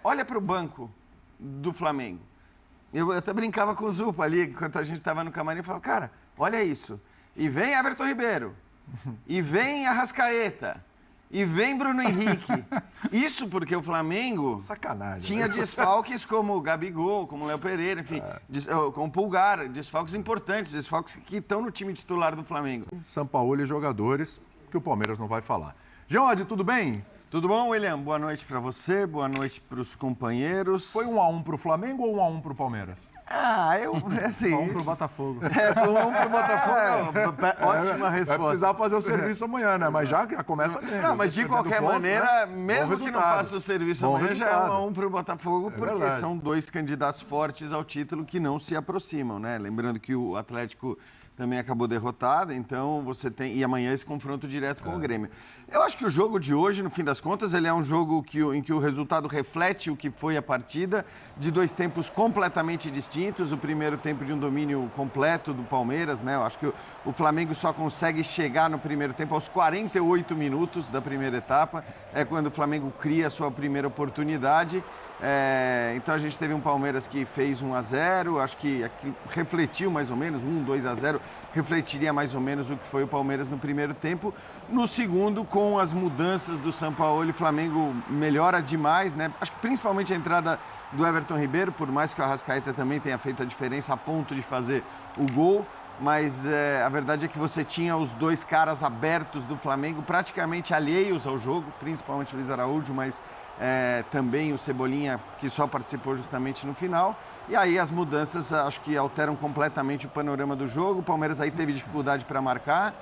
olha para o banco do Flamengo. Eu até brincava com o Zupa ali, enquanto a gente estava no camarim, e falava, cara, olha isso. E vem Everton Ribeiro, e vem Arrascaeta, e vem Bruno Henrique. Isso porque o Flamengo tinha desfalques como o Gabigol, como o Léo Pereira, enfim, como o Pulgar, desfalques importantes, desfalques que estão no time titular do Flamengo. Sampaoli e jogadores que o Palmeiras não vai falar. Geode, tudo bem? Tudo bom, William? Boa noite para você, boa noite para os companheiros. Foi 1-1 pro Flamengo ou 1-1 pro Palmeiras? Assim... 1-1 pro Botafogo. Foi 1-1 pro Botafogo. Ótima resposta. Vai precisar fazer o serviço amanhã, né? Mas já começa bem. Não, mas de qualquer maneira, mesmo que não faça o serviço amanhã, já é 1-1 pro Botafogo, porque são dois candidatos fortes ao título que não se aproximam, né? Lembrando que o Atlético também acabou derrotado, então você tem... E amanhã esse confronto direto com o Grêmio. Eu acho que o jogo de hoje, no fim das contas, ele é um jogo em que o resultado reflete o que foi a partida, de dois tempos completamente distintos. O primeiro tempo de um domínio completo do Palmeiras, né? Eu acho que o Flamengo só consegue chegar no primeiro tempo aos 48 minutos da primeira etapa. É quando o Flamengo cria a sua primeira oportunidade. Então a gente teve um Palmeiras que fez 1-0, acho que refletiu mais ou menos, 2-0, refletiria mais ou menos o que foi o Palmeiras no primeiro tempo. No segundo, com as mudanças do Sampaoli, o Flamengo melhora demais, né? Acho que principalmente a entrada do Everton Ribeiro, por mais que o Arrascaeta também tenha feito a diferença a ponto de fazer o gol. Mas a verdade é que você tinha os dois caras abertos do Flamengo, praticamente alheios ao jogo, principalmente o Luiz Araújo, mas também o Cebolinha, que só participou justamente no final. E aí as mudanças acho que alteram completamente o panorama do jogo. O Palmeiras aí teve dificuldade para marcar.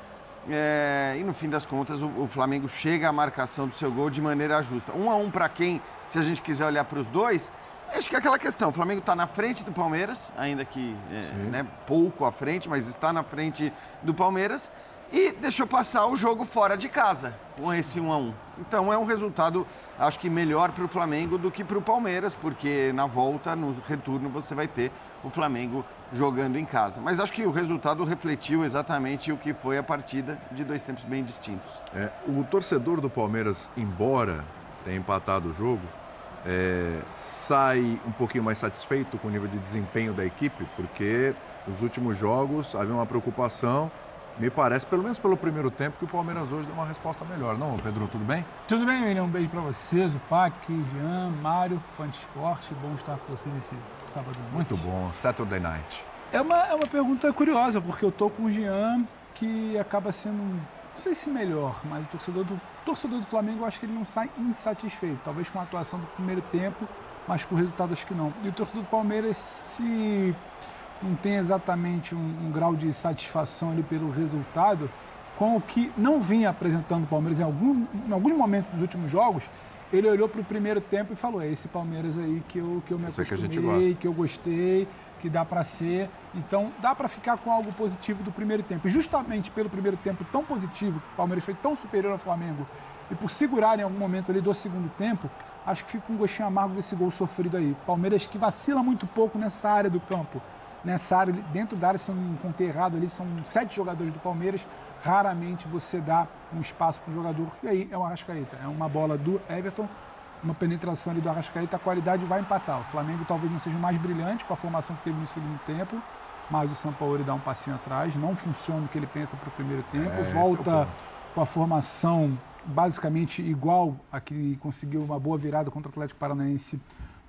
E no fim das contas o Flamengo chega à marcação do seu gol de maneira justa. 1-1 para quem, se a gente quiser olhar para os dois, acho que é aquela questão, o Flamengo está na frente do Palmeiras, ainda que pouco à frente, mas está na frente do Palmeiras e deixou passar o jogo fora de casa com esse 1-1. Então é um resultado, acho que melhor para o Flamengo do que para o Palmeiras, porque na volta, no retorno, você vai ter o Flamengo jogando em casa. Mas acho que o resultado refletiu exatamente o que foi a partida de dois tempos bem distintos. O torcedor do Palmeiras, embora tenha empatado o jogo, sai um pouquinho mais satisfeito com o nível de desempenho da equipe, porque nos últimos jogos havia uma preocupação, me parece, pelo menos pelo primeiro tempo, que o Palmeiras hoje deu uma resposta melhor. Não, Pedro, tudo bem? Tudo bem, William. Um beijo pra vocês, o Pac, Jean, Mário, fã de esporte. Bom estar com você nesse sábado. Muito bom, Saturday Night. É uma pergunta curiosa, porque eu tô com o Jean, que acaba sendo, não sei se melhor, mas o torcedor do Flamengo, eu acho que ele não sai insatisfeito. Talvez com a atuação do primeiro tempo, mas com o resultado acho que não. E o torcedor do Palmeiras, se não tem exatamente um grau de satisfação ali pelo resultado, com o que não vinha apresentando o Palmeiras em alguns momentos dos últimos jogos, ele olhou para o primeiro tempo e falou, esse Palmeiras aí que eu me acostumei, que eu gostei, que dá para ser. Então, dá para ficar com algo positivo do primeiro tempo. E justamente pelo primeiro tempo tão positivo, que o Palmeiras foi tão superior ao Flamengo, e por segurar em algum momento ali do segundo tempo, acho que fica um gostinho amargo desse gol sofrido aí. Palmeiras que vacila muito pouco nessa área do campo. Nessa área, dentro da área, se não contei errado, ali são 7 jogadores do Palmeiras, raramente você dá um espaço para o jogador, e aí é o Arrascaeta, é uma bola do Everton, uma penetração ali do Arrascaeta, a qualidade vai empatar. O Flamengo talvez não seja o mais brilhante com a formação que teve no segundo tempo, mas o Sampaoli dá um passinho atrás, não funciona o que ele pensa para o primeiro tempo, volta com a formação basicamente igual a que conseguiu uma boa virada contra o Atlético Paranaense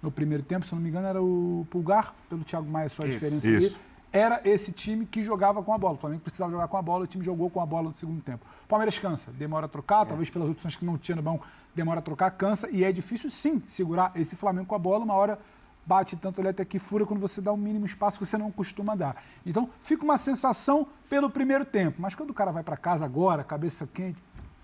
no primeiro tempo, se não me engano, era o Pulgar, pelo Thiago Maia, sua diferença ali. Era esse time que jogava com a bola. O Flamengo precisava jogar com a bola, o time jogou com a bola no segundo tempo. O Palmeiras cansa, demora a trocar, talvez pelas opções que não tinha no banco, demora a trocar, cansa, e é difícil sim segurar esse Flamengo com a bola, uma hora bate tanto ele até que fura quando você dá o mínimo espaço que você não costuma dar. Então, fica uma sensação pelo primeiro tempo, mas quando o cara vai para casa agora, cabeça quente,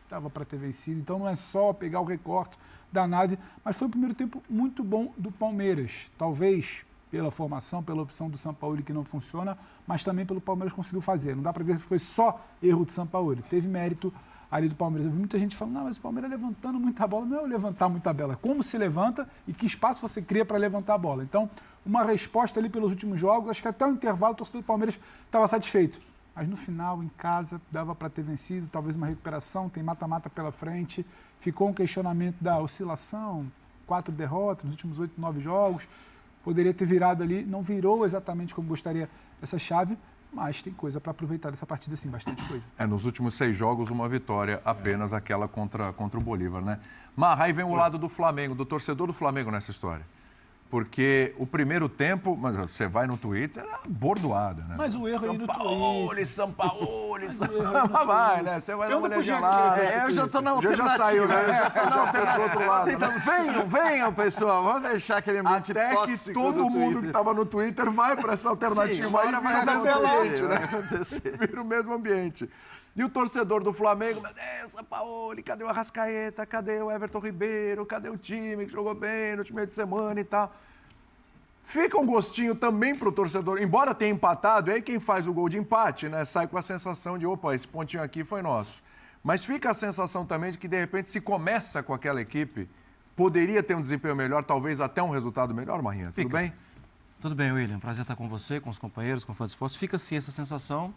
dava para ter vencido, então não é só pegar o recorte da análise, mas foi um primeiro tempo muito bom do Palmeiras, talvez pela formação, pela opção do Sampaoli que não funciona, mas também pelo Palmeiras conseguiu fazer. Não dá para dizer que foi só erro do Sampaoli, teve mérito ali do Palmeiras. Eu vi muita gente falando, não, mas o Palmeiras levantando muita bola. Não é levantar muita bola, é como se levanta e que espaço você cria para levantar a bola. Então, uma resposta ali pelos últimos jogos, acho que até o intervalo o torcedor do Palmeiras estava satisfeito. Mas no final, em casa, dava para ter vencido, talvez uma recuperação, tem mata-mata pela frente. Ficou um questionamento da oscilação, 4 derrotas nos últimos 8, 9 jogos. Poderia ter virado ali, não virou exatamente como gostaria essa chave, mas tem coisa para aproveitar dessa partida, sim, bastante coisa. Nos últimos 6 jogos, uma vitória, apenas aquela contra o Bolívar, né? Mas aí vem o lado do Flamengo, do torcedor do Flamengo nessa história. Porque o primeiro tempo, mas você vai no Twitter, era bordoada, né? Mas o erro aí no Twitter. Sampaoli. Vai, né? Você vai dar uma olhadinha eu já tô na alternativa. Já saiu, né? Eu já tô na alternativa. Outro lado, então, venham, pessoal. Vamos deixar aquele ambiente até tóxico que todo mundo que estava no Twitter vai para essa alternativa. Sim, aí vai acontecer. Vira o mesmo ambiente. E o torcedor do Flamengo, meu Deus, Sampaoli, cadê o Arrascaeta, cadê o Everton Ribeiro, cadê o time que jogou bem no último meio de semana e tal. Fica um gostinho também para o torcedor, embora tenha empatado, aí quem faz o gol de empate, né, sai com a sensação de, opa, esse pontinho aqui foi nosso. Mas fica a sensação também de que, de repente, se começa com aquela equipe, poderia ter um desempenho melhor, talvez até um resultado melhor, Marrinha. Tudo bem? Tudo bem, William. Prazer estar com você, com os companheiros, com o Fã de Esportes. Fica sim essa sensação.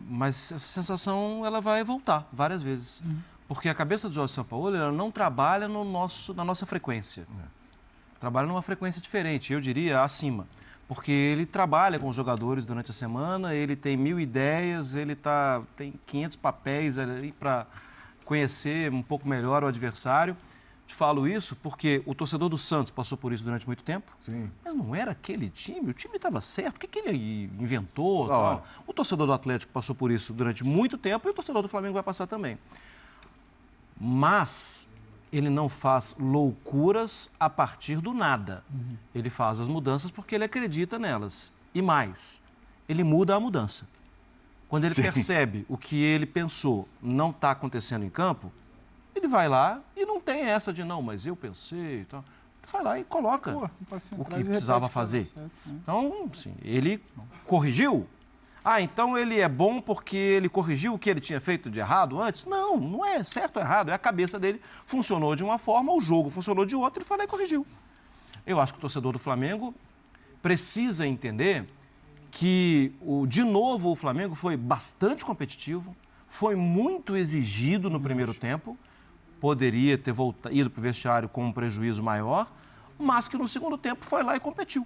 Mas essa sensação ela vai voltar várias vezes. Porque a cabeça do Jorge Sampaoli ela não trabalha na nossa frequência. Trabalha numa frequência diferente, eu diria acima. Porque ele trabalha com os jogadores durante a semana, ele tem 1000 ideias, ele tem 500 papéis ali para conhecer um pouco melhor o adversário. Te falo isso porque o torcedor do Santos passou por isso durante muito tempo. Sim. Mas não era aquele time, o time estava certo. O que ele inventou? Tal? O torcedor do Atlético passou por isso durante muito tempo e o torcedor do Flamengo vai passar também. Mas ele não faz loucuras a partir do nada. Ele faz as mudanças porque ele acredita nelas. E mais, ele muda a mudança. Quando ele percebe o que ele pensou não está acontecendo em campo, ele vai lá e não tem essa de não, mas eu pensei e tal. Ele vai lá e coloca o que precisava fazer. Certo, né? Então, sim, ele corrigiu. Então ele é bom porque ele corrigiu o que ele tinha feito de errado antes? Não, não é certo ou errado. É a cabeça dele funcionou de uma forma, o jogo funcionou de outra, ele foi lá e corrigiu. Eu acho que o torcedor do Flamengo precisa entender que, de novo, o Flamengo foi bastante competitivo, foi muito exigido no primeiro tempo, poderia ter ido para o vestiário com um prejuízo maior, mas que no segundo tempo foi lá e competiu.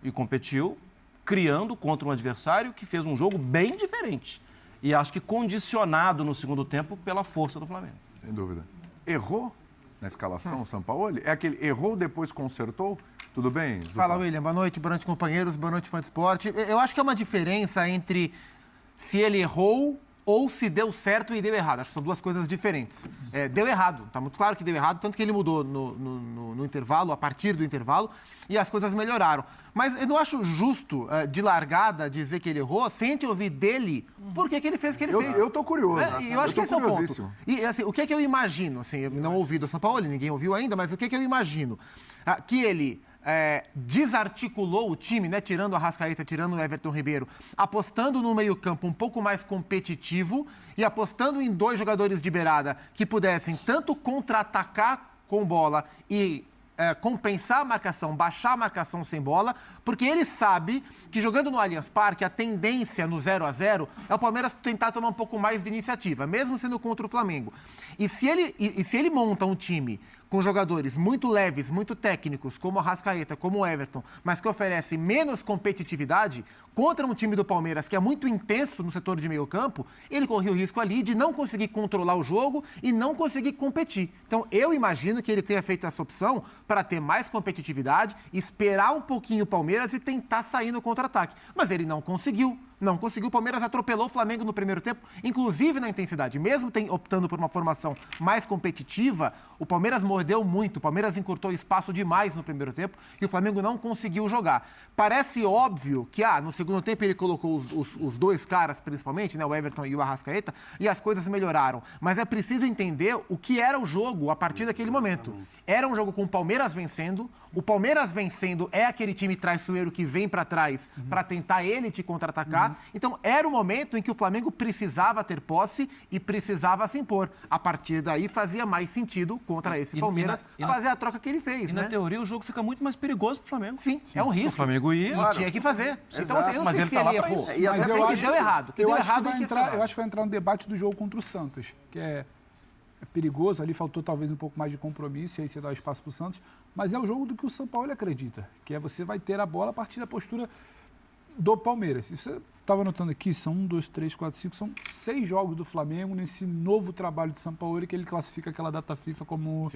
E competiu criando contra um adversário que fez um jogo bem diferente. E acho que condicionado no segundo tempo pela força do Flamengo. Sem dúvida. Errou na escalação o Sampaoli? É aquele errou, depois consertou? Tudo bem, Zupa? Fala, William. Boa noite, companheiros. Boa noite, Fã de Esporte. Eu acho que é uma diferença entre se ele errou ou se deu certo e deu errado. Acho que são duas coisas diferentes. Deu errado, está muito claro que deu errado, tanto que ele mudou no intervalo, a partir do intervalo, e as coisas melhoraram. Mas eu não acho justo, de largada, dizer que ele errou, sem te ouvir dele, por que ele fez o que ele fez. Eu estou curioso. Eu acho que esse é o ponto. E assim, o que é que eu imagino? Assim, eu não ouvi do Sampaoli, ninguém ouviu ainda, mas o que é que eu imagino? Que ele desarticulou o time, né, tirando o Arrascaeta, tirando o Everton Ribeiro, apostando no meio-campo um pouco mais competitivo e apostando em 2 jogadores de beirada que pudessem tanto contra-atacar com bola e compensar a marcação, baixar a marcação sem bola, porque ele sabe que jogando no Allianz Parque, a tendência no 0-0 é o Palmeiras tentar tomar um pouco mais de iniciativa, mesmo sendo contra o Flamengo. E se ele monta um time com jogadores muito leves, muito técnicos, como o Arrascaeta, como o Everton, mas que oferece menos competitividade, contra um time do Palmeiras que é muito intenso no setor de meio campo, ele corria o risco ali de não conseguir controlar o jogo e não conseguir competir. Então, eu imagino que ele tenha feito essa opção para ter mais competitividade, esperar um pouquinho o Palmeiras e tentar sair no contra-ataque. Mas ele não conseguiu. Não conseguiu, o Palmeiras atropelou o Flamengo no primeiro tempo, inclusive na intensidade. Mesmo optando por uma formação mais competitiva, o Palmeiras mordeu muito, o Palmeiras encurtou espaço demais no primeiro tempo e o Flamengo não conseguiu jogar. Parece óbvio que no segundo tempo ele colocou os 2 caras, principalmente, né, o Everton e o Arrascaeta, e as coisas melhoraram. Mas é preciso entender o que era o jogo a partir daquele momento. Era um jogo com o Palmeiras vencendo, o Palmeiras vencendo é aquele time traiçoeiro que vem para trás para tentar ele te contra-atacar. Então, era o momento em que o Flamengo precisava ter posse e precisava se impor. A partir daí, fazia mais sentido contra esse Palmeiras fazer a troca que ele fez, né? Na teoria, o jogo fica muito mais perigoso para o Flamengo. Sim, é um risco. O Flamengo ia. E tinha que fazer. Então, assim, eu não sei se ele errou. E mas eu acho que deu errado. Eu acho que vai entrar no debate do jogo contra o Santos, que é perigoso, ali faltou talvez um pouco mais de compromisso, e aí você dá o espaço para o Santos, mas é o jogo do que o São Paulo acredita, que é você vai ter a bola a partir da postura do Palmeiras. Isso você estava anotando aqui, são 1, 2, 3, 4, 5, são 6 jogos do Flamengo nesse novo trabalho de São Paulo, que ele classifica aquela data FIFA como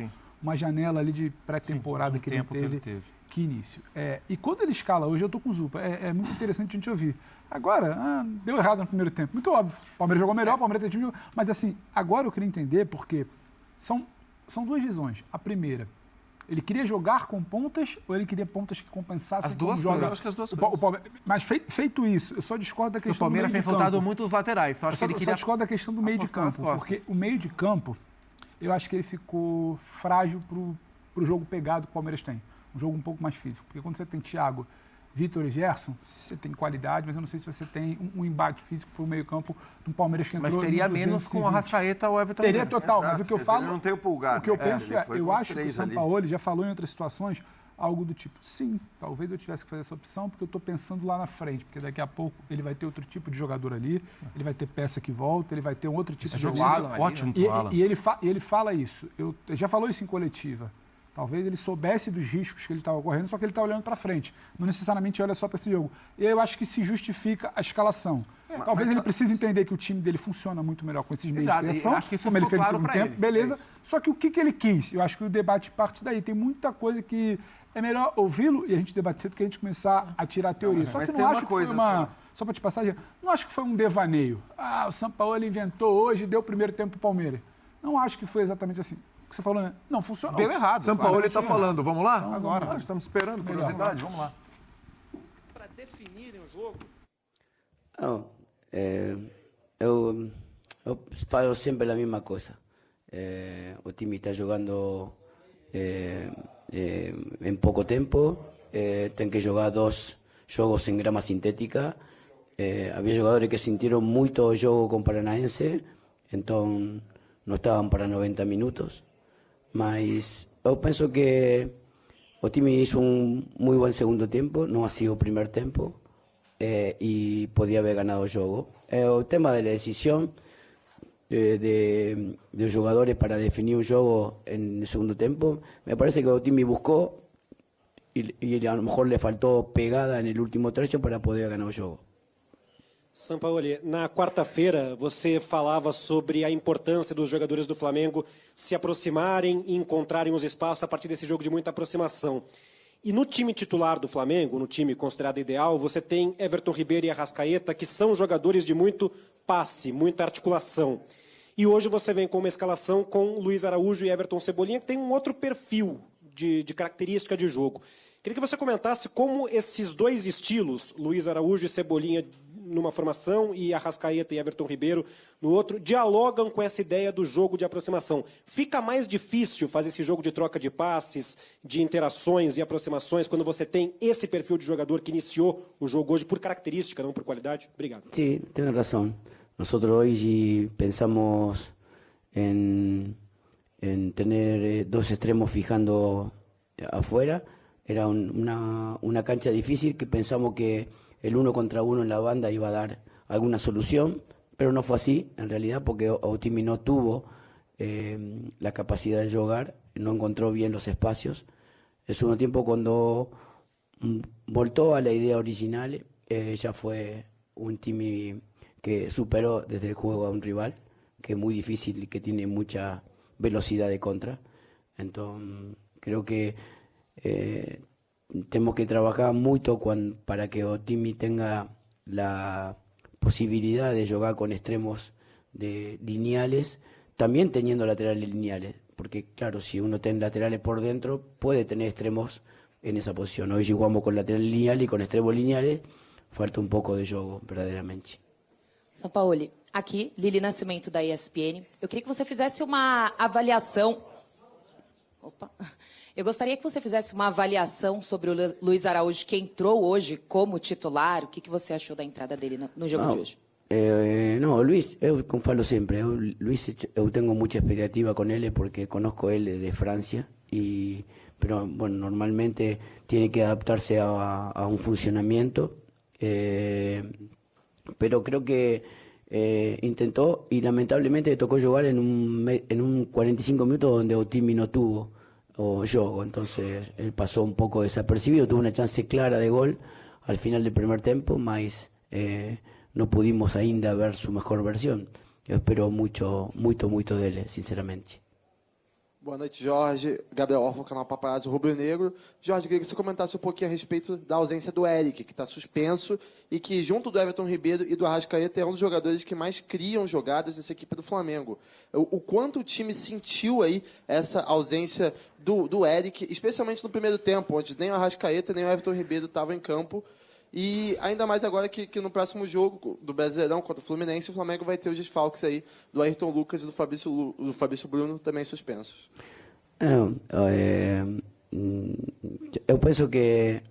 uma janela ali de pré-temporada que ele teve. Que início. E quando ele escala, hoje eu estou com o Zupa, é muito interessante a gente ouvir. Agora, deu errado no primeiro tempo. Muito óbvio. O Palmeiras jogou melhor, o Palmeiras tem time. Mas assim, agora eu queria entender porque são duas visões. A primeira, ele queria jogar com pontas ou ele queria pontas que compensassem as duas como coisas. joga? Acho que as duas coisas. Mas feito isso, eu só discordo da questão O Palmeiras do meio tem de soltado campo. muito os laterais. Só Eu acho só, que ele eu só queria discordo da questão do meio de apostar nas campo, costas. porque o meio de campo, eu acho que ele ficou frágil pro jogo pegado que o Palmeiras tem. Um jogo um pouco mais físico. Porque quando você tem Thiago, Vitor e Gerson, você tem qualidade, mas eu não sei se você tem um embate físico pro meio campo do Palmeiras que entrou Mas teria no menos com a 220. Arrascaeta ou Everton Teria Ribeiro. total, Exato, mas o que eu quer falo... dizer, ele não tem o Pulgar, O que eu né? penso Ele foi eu com os acho que o três São ali. Paulo já falou em outras situações algo do tipo, sim, talvez eu tivesse que fazer essa opção porque eu estou pensando lá na frente, porque daqui a pouco ele vai ter outro tipo de jogador ali, ele vai ter peça que volta, ele vai ter um outro tipo de jogo jogador. seria ótimo E, pro Alan. e ele fala isso. Ele já falou isso em coletiva. Talvez ele soubesse dos riscos que ele estava correndo, só que ele está olhando para frente. Não necessariamente olha só para esse jogo. E eu acho que se justifica a escalação. Talvez ele precise entender que o time dele funciona muito melhor com esses meios Exato, de e criação, acho que isso como ele ficou fez no claro segundo pra tempo, ele. beleza. É isso. Só que o que ele quis? Eu acho que o debate parte daí. Tem muita coisa que é melhor ouvi-lo e a gente debater do que a gente começar a tirar a teoria. Só mas que tem não uma acho que coisa foi uma... Só para te passar, não acho que foi um devaneio. O São Paulo inventou hoje, deu o primeiro tempo para o Palmeiras. Não acho que foi exatamente assim. O que você falou, né? Não, funcionou. Deu errado. São Paulo está falando. Vamos lá? Agora. Nós estamos esperando, curiosidade. Vamos lá. Para definirem o jogo. Não, eu falo sempre a mesma coisa. O time está jogando em pouco tempo, tem que jogar 2 jogos em grama sintética. Havia jogadores que sentiram muito o jogo com Paranaense, então não estavam para 90 minutos. Mas eu penso que o time hizo muy buen segundo tempo, não ha sido o primeiro tempo, e podia haber ganado o jogo. O tema da decisão de los jugadores para definir un juego en el segundo tiempo, me parece que el time buscó y a lo mejor le faltó pegada en el último trecho para poder ganar el juego. Sampaoli, na quarta-feira você falava sobre a importância dos jogadores do Flamengo se aproximarem e encontrarem os espaços a partir desse jogo de muita aproximação. E no time titular do Flamengo, no time considerado ideal, você tem Everton Ribeiro e Arrascaeta, que são jogadores de muito passe, muita articulação. E hoje você vem com uma escalação com Luiz Araújo e Everton Cebolinha, que tem um outro perfil de característica de jogo. Queria que você comentasse como esses dois estilos, Luiz Araújo e Cebolinha numa formação e Arrascaeta e Everton Ribeiro no outro, dialogam com essa ideia do jogo de aproximação. Fica mais difícil fazer esse jogo de troca de passes, de interações e aproximações quando você tem esse perfil de jogador que iniciou o jogo hoje por característica, não por qualidade? Obrigado. Sí, tienes razón. Nosotros hoy pensamos en tener 2 extremos fijando afuera. Era una cancha difícil que pensamos que el 1 contra 1 en la banda iba a dar alguna solución, pero no fue así en realidad porque Otimi no tuvo la capacidad de jugar, no encontró bien los espacios. El segundo tiempo cuando voltó a la idea original, ya fue un Timi que superó desde el juego a un rival, que es muy difícil y que tiene mucha velocidad de contra. Entonces creo que tenemos que trabajar mucho para que Otimi tenga la posibilidad de jugar con extremos lineales, también teniendo laterales lineales, porque claro, si uno tiene laterales por dentro, puede tener extremos en esa posición. Hoy jugamos con laterales lineales y con extremos lineales, falta un poco de juego, verdaderamente. Sampaoli, aqui, Lili Nascimento da ESPN. Eu queria que você fizesse uma avaliação... Opa! Eu gostaria que você fizesse uma avaliação sobre o Luiz Araújo, que entrou hoje como titular. O que você achou da entrada dele no jogo de hoje? No, Luis, eu falo sempre, Luis, eu tengo mucha expectativa con él porque conozco él de Francia, pero bueno, normalmente tiene que adaptarse a un funcionamiento, pero creo que intentó y lamentablemente le tocó jugar en un 45 minutos donde Otimi no tuvo juego, entonces él pasó un poco desapercibido, tuvo una chance clara de gol al final del primer tempo, mas no pudimos ainda ver su mejor versión. Eu espero muito dele, sinceramente. Boa noite, Jorge. Gabriel Orfo, canal Paparazzo Rubro Negro. Jorge, queria que você comentasse um pouquinho a respeito da ausência do Eric, que está suspenso e que, junto do Everton Ribeiro e do Arrascaeta, é um dos jogadores que mais criam jogadas nessa equipe do Flamengo. O quanto o time sentiu aí essa ausência do Eric, especialmente no primeiro tempo, onde nem o Arrascaeta nem o Everton Ribeiro estavam em campo. E ainda mais agora que no próximo jogo do Brasileirão contra o Fluminense, o Flamengo vai ter os desfalques aí do Ayrton Lucas e do Fabrício Bruno também suspensos. Eu penso que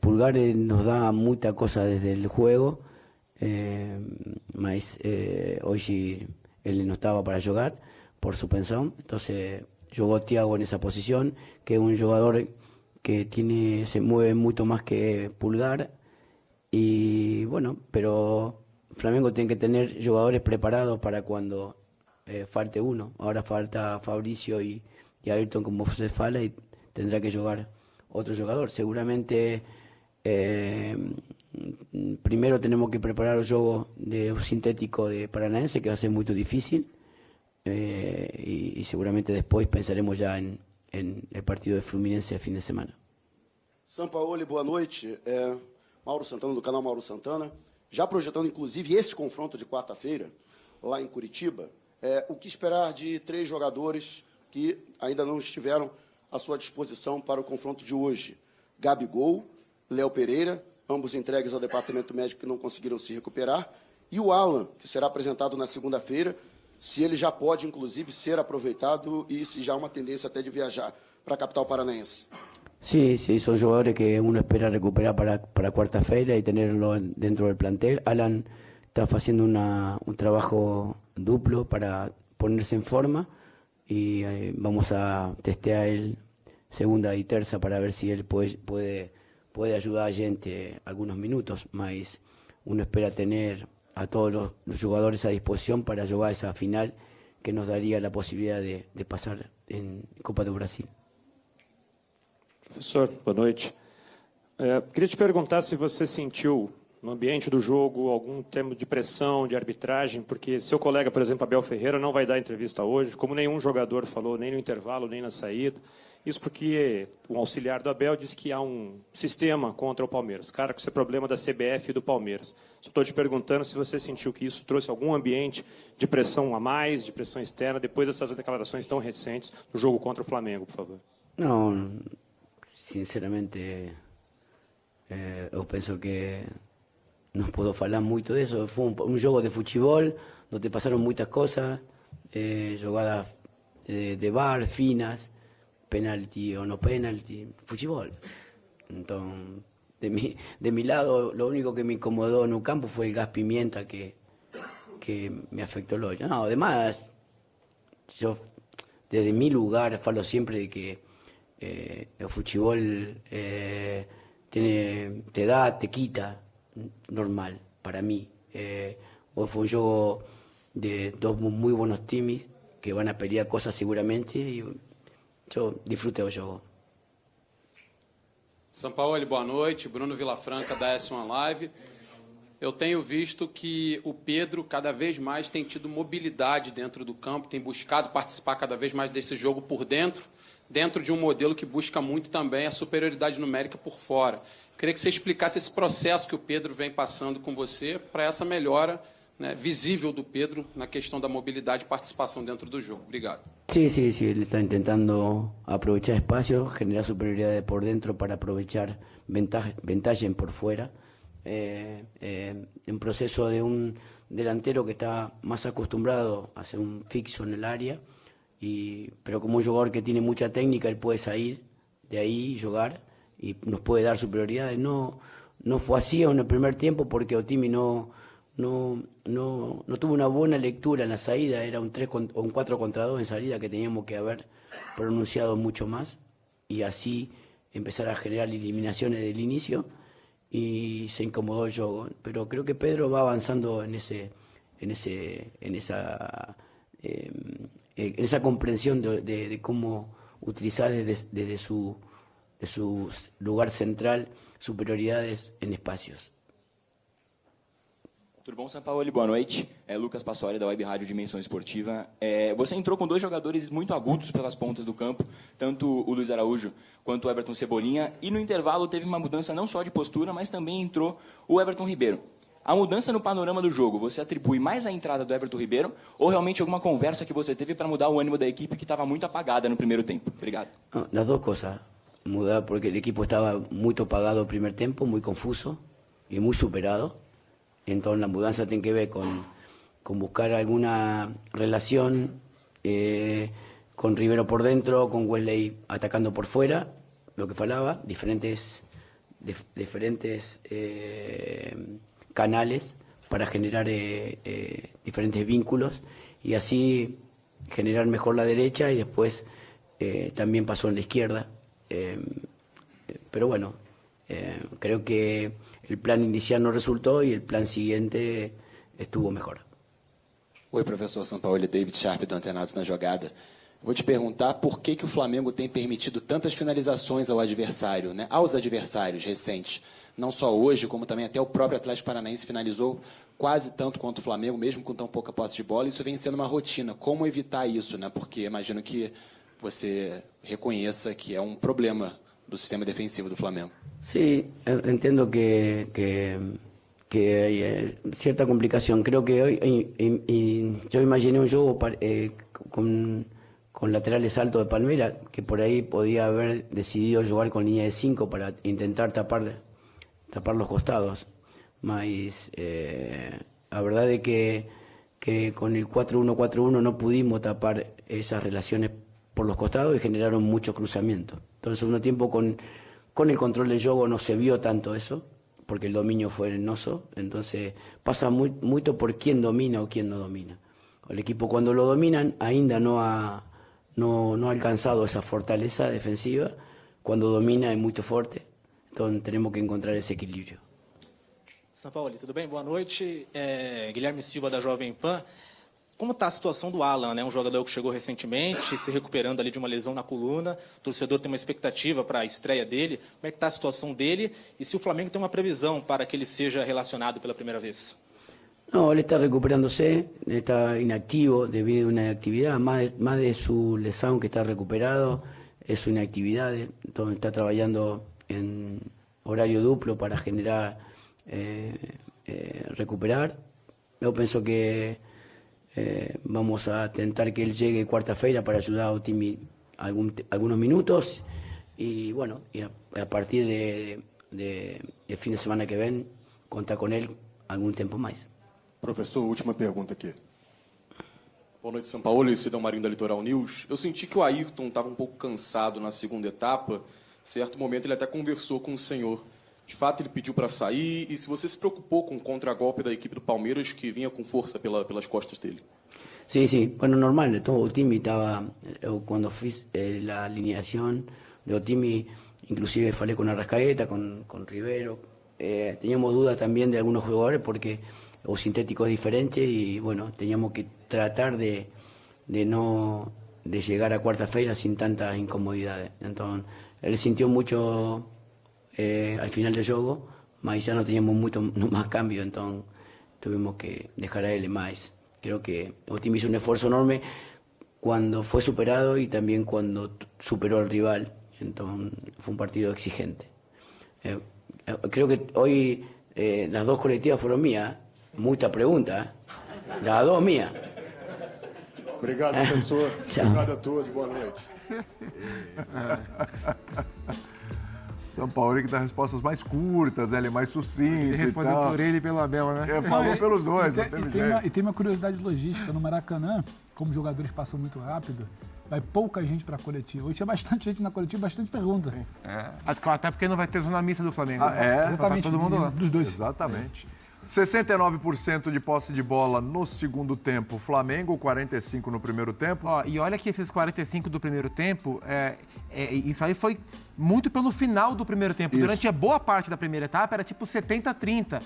Pulgar nos dá muita coisa desde o jogo, mas hoje ele não estava para jogar por suspensão, então jogou Thiago nessa posição, que é um jogador que se mueve mucho más que Pulgar, y bueno, pero Flamengo tiene que tener jugadores preparados para cuando falte uno. Ahora falta Fabricio y Ayrton, como se fala, y tendrá que jugar otro jugador. Seguramente primero tenemos que preparar el juego de un sintético de Paranaense, que va a ser muy difícil, y seguramente después pensaremos ya en el partido de Fluminense el fin de semana. Sampaoli, boa noite. Mauro Santana, do canal Mauro Santana. Já projetando, inclusive, esse confronto de quarta-feira, lá em Curitiba, o que esperar de 3 jogadores que ainda não estiveram à sua disposição para o confronto de hoje? Gabigol, Léo Pereira, ambos entregues ao departamento médico que não conseguiram se recuperar, e o Alan, que será apresentado na segunda-feira, se ele já pode, inclusive, ser aproveitado e se já há uma tendência até de viajar para a capital paranaense. Sí, son jugadores que uno espera recuperar para cuarta-feira y tenerlo dentro del plantel. Alan está haciendo un trabajo duplo para ponerse en forma y vamos a testear él segunda y terza para ver si él puede ayudar a gente algunos minutos, mas uno espera tener a todos los jugadores a disposición para jugar esa final que nos daría la posibilidad de pasar en Copa do Brasil. Professor, boa noite. Queria te perguntar se você sentiu no ambiente do jogo algum termo de pressão, de arbitragem, porque seu colega, por exemplo, Abel Ferreira, não vai dar entrevista hoje, como nenhum jogador falou, nem no intervalo, nem na saída. Isso porque o auxiliar do Abel disse que há um sistema contra o Palmeiras. Cara, com esse problema da CBF e do Palmeiras. Só estou te perguntando se você sentiu que isso trouxe algum ambiente de pressão a mais, de pressão externa, depois dessas declarações tão recentes do jogo contra o Flamengo, por favor. Não, sinceramente, eu penso que não posso falar muito disso. Foi um jogo de futebol, onde passaram muitas coisas, jogadas de VAR, finas, penalti o no penalti, futebol. Então, de mi lado, lo único que me incomodó en un campo fue el gas pimienta que me afectó el hoyo. No, además, yo desde mi lugar falo siempre de que el fútbol te da, te quita, normal, para mí. Hoy fue un juego de dos muy buenos times que van a pelear cosas seguramente y yo disfruté del juego. Sampaoli, boa noite. Bruno Vilafranca, da S1 Live. Eu tenho visto que o Pedro cada vez mais tem tido mobilidade dentro do campo, tem buscado participar cada vez mais desse jogo por dentro de um modelo que busca muito também a superioridade numérica por fora. Queria que você explicasse esse processo que o Pedro vem passando com você para essa melhora, né, visível do Pedro na questão da mobilidade e participação dentro do jogo. Obrigado. Sí, él está intentando aprovechar espacio, generar superioridad por dentro para aprovechar ventaja por fuera. En proceso de un delantero que está más acostumbrado a hacer un fixo en el área, pero como un jugador que tiene mucha técnica, él puede salir de ahí y jugar y nos puede dar superioridades. No fue así en el primer tiempo porque Otimi no tuvo una buena lectura en la salida, era un 3 o un 4 contra 2 en salida que teníamos que haber pronunciado mucho más y así empezar a generar eliminaciones del inicio y se incomodó el juego. Pero creo que Pedro va avanzando en esa comprensión de cómo utilizar desde su lugar central superioridades en espacios. Tudo bom, Sampaoli? Boa noite. Lucas Passori, da Web Rádio Dimensão Esportiva. Você entrou com 2 jogadores muito agudos pelas pontas do campo, tanto o Luiz Araújo quanto o Everton Cebolinha, e no intervalo teve uma mudança não só de postura, mas também entrou o Everton Ribeiro. A mudança no panorama do jogo, você atribui mais à entrada do Everton Ribeiro ou realmente alguma conversa que você teve para mudar o ânimo da equipe que estava muito apagada no primeiro tempo? Obrigado. Las dos cosas. Mudar porque el equipo estaba muy apagado el primer tiempo, muy confuso y muy superado. Entonces la mudanza tiene que ver con buscar alguna relación con Rivero por dentro, con Wesley atacando por fuera, lo que falaba, diferentes canales para generar diferentes vínculos y así generar mejor la derecha y después también pasó en la izquierda. Pero bueno, creo que el plan inicial no resultó y el plan siguiente estuvo mejor. Oi, professor Sampaoli, David Sharp do Antenados na Jogada. Vou te perguntar por que o Flamengo tem permitido tantas finalizações ao adversário, né? Aos adversários recentes. Não só hoje, como também até o próprio Atlético Paranaense finalizou quase tanto quanto o Flamengo, mesmo com tão pouca posse de bola. Isso vem sendo uma rotina. Como evitar isso, né? Porque imagino que você reconheça que é um problema do sistema defensivo do Flamengo. Sí, entiendo que hay cierta complicación. Creo que hoy yo imaginé un juego con laterales altos de Palmeiras, que por ahí podía haber decidido jugar con línea de 5 para intentar tapar los costados. Mas la verdad es que con el 4-1-4-1 no pudimos tapar esas relaciones por los costados y generaron mucho cruzamiento. Entonces, en un tiempo con el control del juego no se vio tanto eso, porque el dominio fue arenoso. Entonces, pasa mucho por quién domina o quién no domina. El equipo, cuando lo dominan, ainda no ha alcanzado esa fortaleza defensiva. Cuando domina es muy fuerte. Entonces, tenemos que encontrar ese equilibrio. Sampaoli, tudo bem? Boa noite. Guilherme Silva, da Jovem Pan. Como está a situação do Alan, né? Um jogador que chegou recentemente, se recuperando ali de uma lesão na coluna. O torcedor tem uma expectativa para a estreia dele. Como é que está a situação dele? E se o Flamengo tem uma previsão para que ele seja relacionado pela primeira vez? No, él está recuperándose, está inactivo debido a una inactividad, más de su lesión que está recuperado, es su inactividad, entonces está trabajando en horario duplo para generar, recuperar. Yo pienso que vamos a tentar que él llegue cuarta-feira para ayudar a Otimi algunos minutos y bueno, y a partir de fin de semana que ven, contar con él algún tiempo más. Professor, última pergunta aqui. Boa noite, Sampaoli. Esse é o Marinho da Litoral News. Eu senti que o Ayrton estava um pouco cansado na segunda etapa. Em certo momento, ele até conversou com o senhor. De fato, ele pediu para sair. E se você se preocupou com o contragolpe da equipe do Palmeiras, que vinha com força pelas costas dele? Sí, sí. Bueno, normal. Todo Otimi estaba... Cuando fiz la alineación de Otimi, inclusive falé con Arrascaeta, con Rivero. Teníamos dudas también de algunos jugadores porque... o sintéticos diferentes y bueno, teníamos que tratar de llegar a cuarta-feira sin tantas incomodidades. Entonces, él sintió mucho al final del juego, mas ya no teníamos mucho más cambio, entonces tuvimos que dejar a él más. Creo que Otimi hizo un esfuerzo enorme cuando fue superado y también cuando superó al rival, entonces fue un partido exigente. Creo que hoy las dos colectivas fueron mías. Muita pergunta, das duas minhas. Obrigado, professor. Obrigado a todos. Boa noite. Sampaoli que dá respostas mais curtas, né? Ele é mais sucinto. Ele respondeu por ele e pelo Abel, né? Falou pelos dois. E tem uma curiosidade logística no Maracanã, como os jogadores passam muito rápido, vai pouca gente para a coletiva. Hoje tinha bastante gente na coletiva, bastante pergunta. Até porque não vai ter zona mista do Flamengo. Exatamente, tá todo mundo lá. Dos dois. Exatamente. 69% de posse de bola no segundo tempo, Flamengo, 45% no primeiro tempo. Ó, e olha que esses 45% do primeiro tempo, isso aí foi muito pelo final do primeiro tempo. Isso. Durante a boa parte da primeira etapa, era tipo 70-30.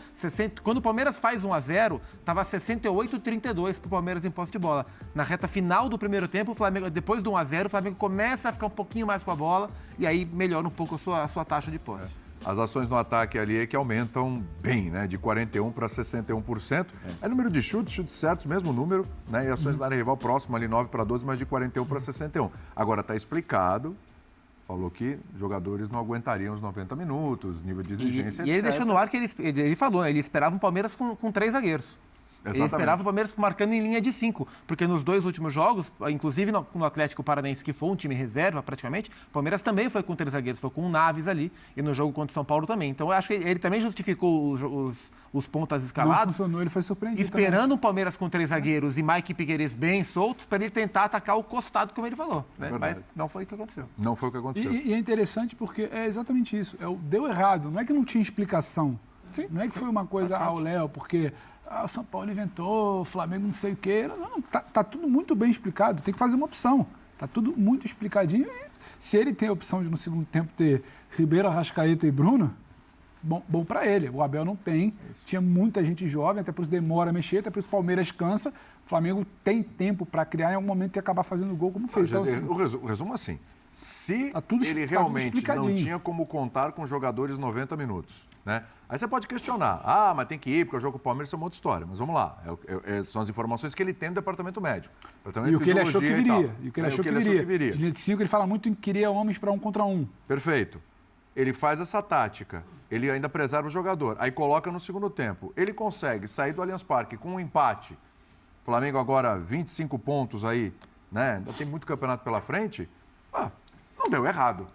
Quando o Palmeiras faz 1-0, tava 68-32 pro Palmeiras em posse de bola. Na reta final do primeiro tempo, o Flamengo, depois do 1-0, o Flamengo começa a ficar um pouquinho mais com a bola e aí melhora um pouco a sua taxa de posse. As ações no ataque ali é que aumentam bem, né? De 41% para 61%. É número de chutes certos, mesmo número, né? E ações da área rival próximo ali, 9 para 12, mas de 41 para 61. Agora está explicado, falou que jogadores não aguentariam os 90 minutos, nível de exigência, E ele deixou no ar que ele falou, ele esperava um Palmeiras com 3 zagueiros. Ele esperava o Palmeiras marcando em linha de 5, porque nos 2 últimos jogos, inclusive no Atlético Paranaense, que foi um time reserva praticamente, o Palmeiras também foi com 3 zagueiros, foi com o Naves ali, e no jogo contra o São Paulo também. Então eu acho que ele também justificou os pontas escalados. Não funcionou, ele foi surpreendido. Esperando o Palmeiras com 3 zagueiros e Mike Piquerez bem soltos, para ele tentar atacar o costado, como ele falou. Né? Mas não foi o que aconteceu. Não foi o que aconteceu. E é interessante porque é exatamente isso. Deu errado, não é que não tinha explicação. Sim. Não é que foi uma coisa ao Léo, porque o São Paulo inventou, o Flamengo não sei o quê. Não, tá tudo muito bem explicado, tem que fazer uma opção. Tá tudo muito explicadinho. E se ele tem a opção de no segundo tempo ter Ribeiro, Arrascaeta e Bruno, bom para ele. O Abel não tem. Tinha muita gente jovem, até por isso demora a mexer, até por isso o Palmeiras cansa. O Flamengo tem tempo para criar em algum momento e acabar fazendo gol como fez. Então, assim, o resumo é assim, se ele realmente não tinha como contar com jogadores 90 minutos, né? Aí você pode questionar, mas tem que ir, porque o jogo com o Palmeiras é uma outra história. Mas vamos lá, são as informações que ele tem do departamento médico. E o que ele achou que viria. E o que ele achou que viria. De linha de 5, ele fala muito em que queria homens para 1 contra 1. Perfeito. Ele faz essa tática, ele ainda preserva o jogador, aí coloca no segundo tempo. Ele consegue sair do Allianz Parque com um empate. Flamengo agora 25 pontos aí, né? Ainda tem muito campeonato pela frente. Não deu errado.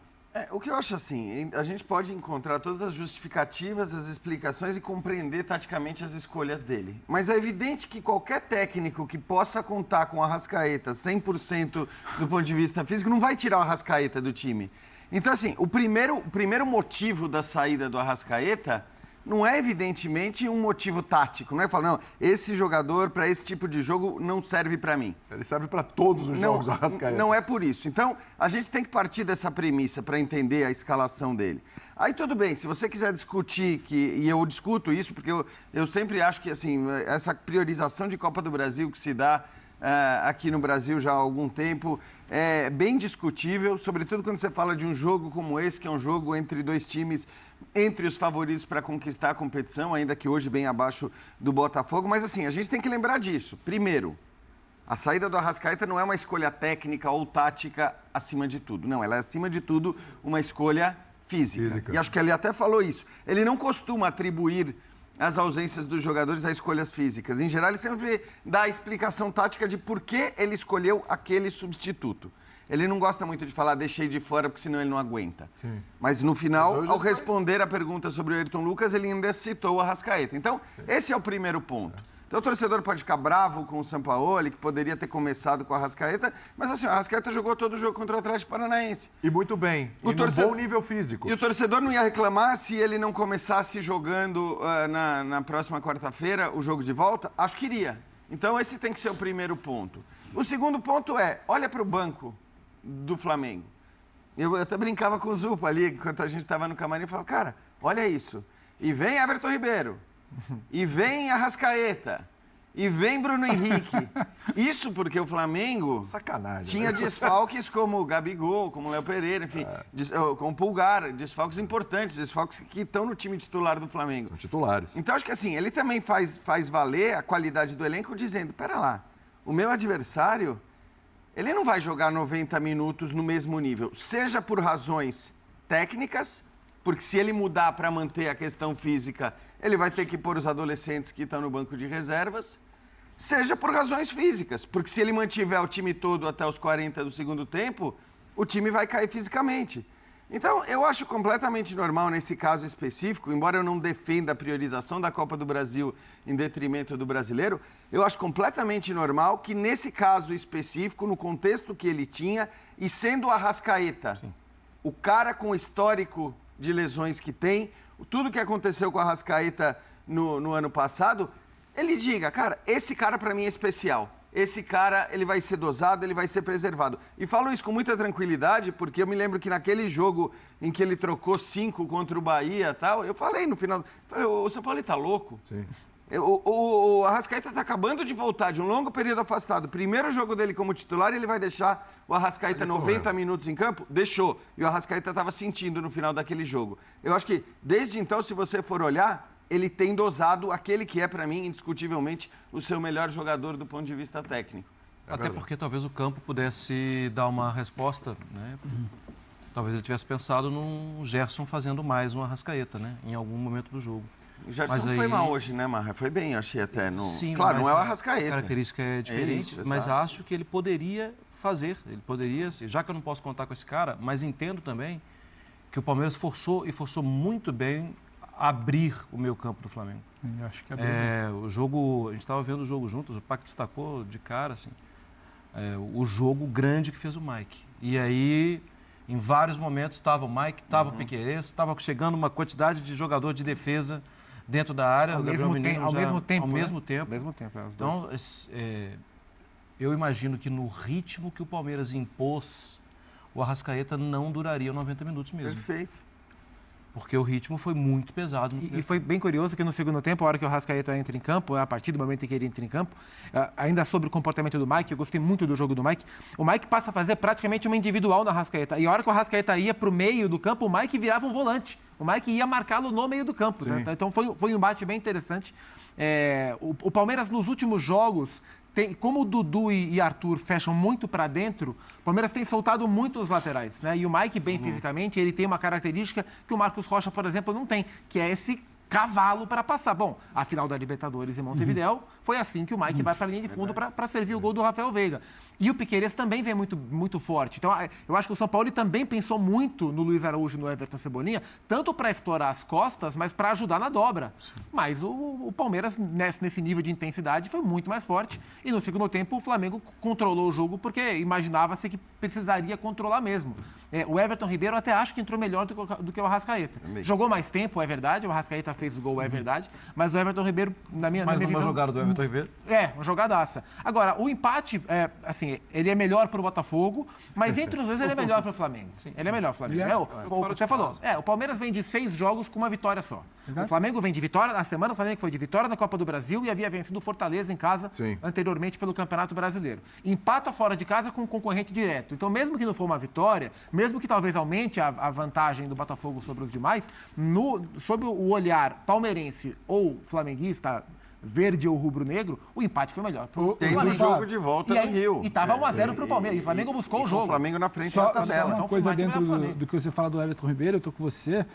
O que eu acho assim, a gente pode encontrar todas as justificativas, as explicações e compreender taticamente as escolhas dele. Mas é evidente que qualquer técnico que possa contar com o Arrascaeta 100% do ponto de vista físico não vai tirar o Arrascaeta do time. Então, assim, o primeiro motivo da saída do Arrascaeta não é evidentemente um motivo tático. Não é falar, não, esse jogador para esse tipo de jogo não serve para mim. Ele serve para todos os jogos, o Arrascaeta. Não é por isso. Então, a gente tem que partir dessa premissa para entender a escalação dele. Aí tudo bem, se você quiser discutir, e eu discuto isso, porque eu sempre acho que assim, essa priorização de Copa do Brasil que se dá aqui no Brasil já há algum tempo é bem discutível, sobretudo quando você fala de um jogo como esse, que é um jogo entre 2 times, entre os favoritos para conquistar a competição, ainda que hoje bem abaixo do Botafogo. Mas assim, a gente tem que lembrar disso. Primeiro, a saída do Arrascaeta não é uma escolha técnica ou tática acima de tudo. Não, ela é acima de tudo uma escolha física. E acho que ele até falou isso. Ele não costuma atribuir as ausências dos jogadores a escolhas físicas. Em geral, ele sempre dá a explicação tática de por que ele escolheu aquele substituto. Ele não gosta muito de falar, deixei de fora, porque senão ele não aguenta. Sim. Mas no final, ao responder a pergunta sobre o Ayrton Lucas, ele ainda citou o Arrascaeta. Então, esse é o primeiro ponto. Então, o torcedor pode ficar bravo com o Sampaoli, que poderia ter começado com o Arrascaeta, mas assim, o Arrascaeta jogou todo o jogo contra o Atlético Paranaense. E muito bem, e num bom nível físico. E o torcedor não ia reclamar se ele não começasse jogando na próxima quarta-feira o jogo de volta? Acho que iria. Então, esse tem que ser o primeiro ponto. O segundo ponto é, olha para o banco do Flamengo. Eu até brincava com o Zupa ali, enquanto a gente estava no camarim, e falava, cara, olha isso. E vem Everton Ribeiro. E vem Arrascaeta. E vem Bruno Henrique. Isso porque o Flamengo tinha desfalques como o Gabigol, como o Léo Pereira, enfim, como o Pulgar, desfalques importantes, desfalques que estão no time titular do Flamengo. São titulares. Então, acho que assim, ele também faz valer a qualidade do elenco dizendo, pera lá, o meu adversário, ele não vai jogar 90 minutos no mesmo nível, seja por razões técnicas, porque se ele mudar para manter a questão física, ele vai ter que pôr os adolescentes que estão no banco de reservas, seja por razões físicas, porque se ele mantiver o time todo até os 40 do segundo tempo, o time vai cair fisicamente. Então, eu acho completamente normal nesse caso específico, embora eu não defenda a priorização da Copa do Brasil em detrimento do brasileiro, eu acho completamente normal que nesse caso específico, no contexto que ele tinha, e sendo o Arrascaeta, o cara com o histórico de lesões que tem, tudo que aconteceu com o Arrascaeta no ano passado, ele diga, cara, esse cara para mim é especial. Esse cara, ele vai ser dosado, ele vai ser preservado. E falo isso com muita tranquilidade, porque eu me lembro que naquele jogo em que ele trocou 5 contra o Bahia e tal, eu falei no final, o São Paulo tá louco. Sim. O Arrascaeta está acabando de voltar de um longo período afastado. Primeiro jogo dele como titular, ele vai deixar o Arrascaeta 90 minutos em campo? Deixou. E o Arrascaeta estava sentindo no final daquele jogo. Eu acho que, desde então, se você for olhar, ele tem dosado aquele que é, para mim, indiscutivelmente, o seu melhor jogador do ponto de vista técnico. Até porque talvez o campo pudesse dar uma resposta, né? Talvez ele tivesse pensado num Gerson fazendo mais um Arrascaeta, né? Em algum momento do jogo. O Gerson não foi mal hoje, né, Marra? Foi bem, achei até. No... Sim, claro, não é o a Arrascaeta. A característica é diferente, mas acho que ele poderia fazer. Ele poderia, já que eu não posso contar com esse cara, mas entendo também que o Palmeiras forçou muito bem abrir o meio campo do Flamengo. Eu acho que abriu. O jogo, a gente estava vendo o jogo juntos, o Pac destacou de cara, assim, o jogo grande que fez o Mike. E aí, em vários momentos, estava o Mike, estava o Piquerez, estava chegando uma quantidade de jogador de defesa dentro da área. Ao mesmo tempo. Então, eu imagino que no ritmo que o Palmeiras impôs, o Arrascaeta não duraria 90 minutos mesmo. Perfeito. Porque o ritmo foi muito pesado. E foi bem curioso que no segundo tempo, a hora que o Arrascaeta entra em campo, a partir do momento em que ele entra em campo, ainda sobre o comportamento do Mike, eu gostei muito do jogo do Mike, o Mike passa a fazer praticamente uma individual na Arrascaeta. E a hora que o Arrascaeta ia para o meio do campo, o Mike virava um volante. O Mike ia marcá-lo no meio do campo. Tá? Então foi um embate bem interessante. O Palmeiras, nos últimos jogos, como o Dudu e Arthur fecham muito para dentro, o Palmeiras tem soltado muito os laterais, né? E o Mike, bem fisicamente, ele tem uma característica que o Marcos Rocha, por exemplo, não tem, que é esse cavalo para passar. Bom, a final da Libertadores em Montevidéu foi assim que o Mike vai para a linha de fundo para servir o gol do Rafael Veiga. E o Piquerez também vem muito, muito forte. Então, eu acho que o São Paulo também pensou muito no Luiz Araújo e no Everton Cebolinha, tanto para explorar as costas, mas para ajudar na dobra. Sim. Mas o Palmeiras, nesse nível de intensidade, foi muito mais forte. E no segundo tempo, o Flamengo controlou o jogo porque imaginava-se que precisaria controlar mesmo. O Everton Ribeiro até acho que entrou melhor do que o Arrascaeta. Jogou mais tempo, é verdade. O Arrascaeta fez o gol, é verdade. Mas o Everton Ribeiro, na minha visão... uma jogada do Everton Ribeiro? Uma jogadaça. Agora, o empate, assim, ele é melhor para o Botafogo, mas entre os dois ele é melhor para o Flamengo. Sim. Ele é melhor para o Flamengo. Você falou, o Palmeiras vem de 6 jogos com uma vitória só. Exato. O Flamengo vem de vitória, na semana o Flamengo foi de vitória na Copa do Brasil e havia vencido o Fortaleza em casa anteriormente pelo Campeonato Brasileiro. Empata fora de casa com um concorrente direto. Então, mesmo que não for uma vitória, mesmo que talvez aumente a vantagem do Botafogo sobre os demais, sob o olhar palmeirense ou flamenguista, verde ou rubro-negro, o empate foi melhor. Tem um jogo de volta no Rio. E estava 1-0 para o Palmeiras. E o Flamengo buscou o jogo. O Flamengo na frente da tabela. Só uma coisa dentro do que você fala do Everton Ribeiro, eu estou com você.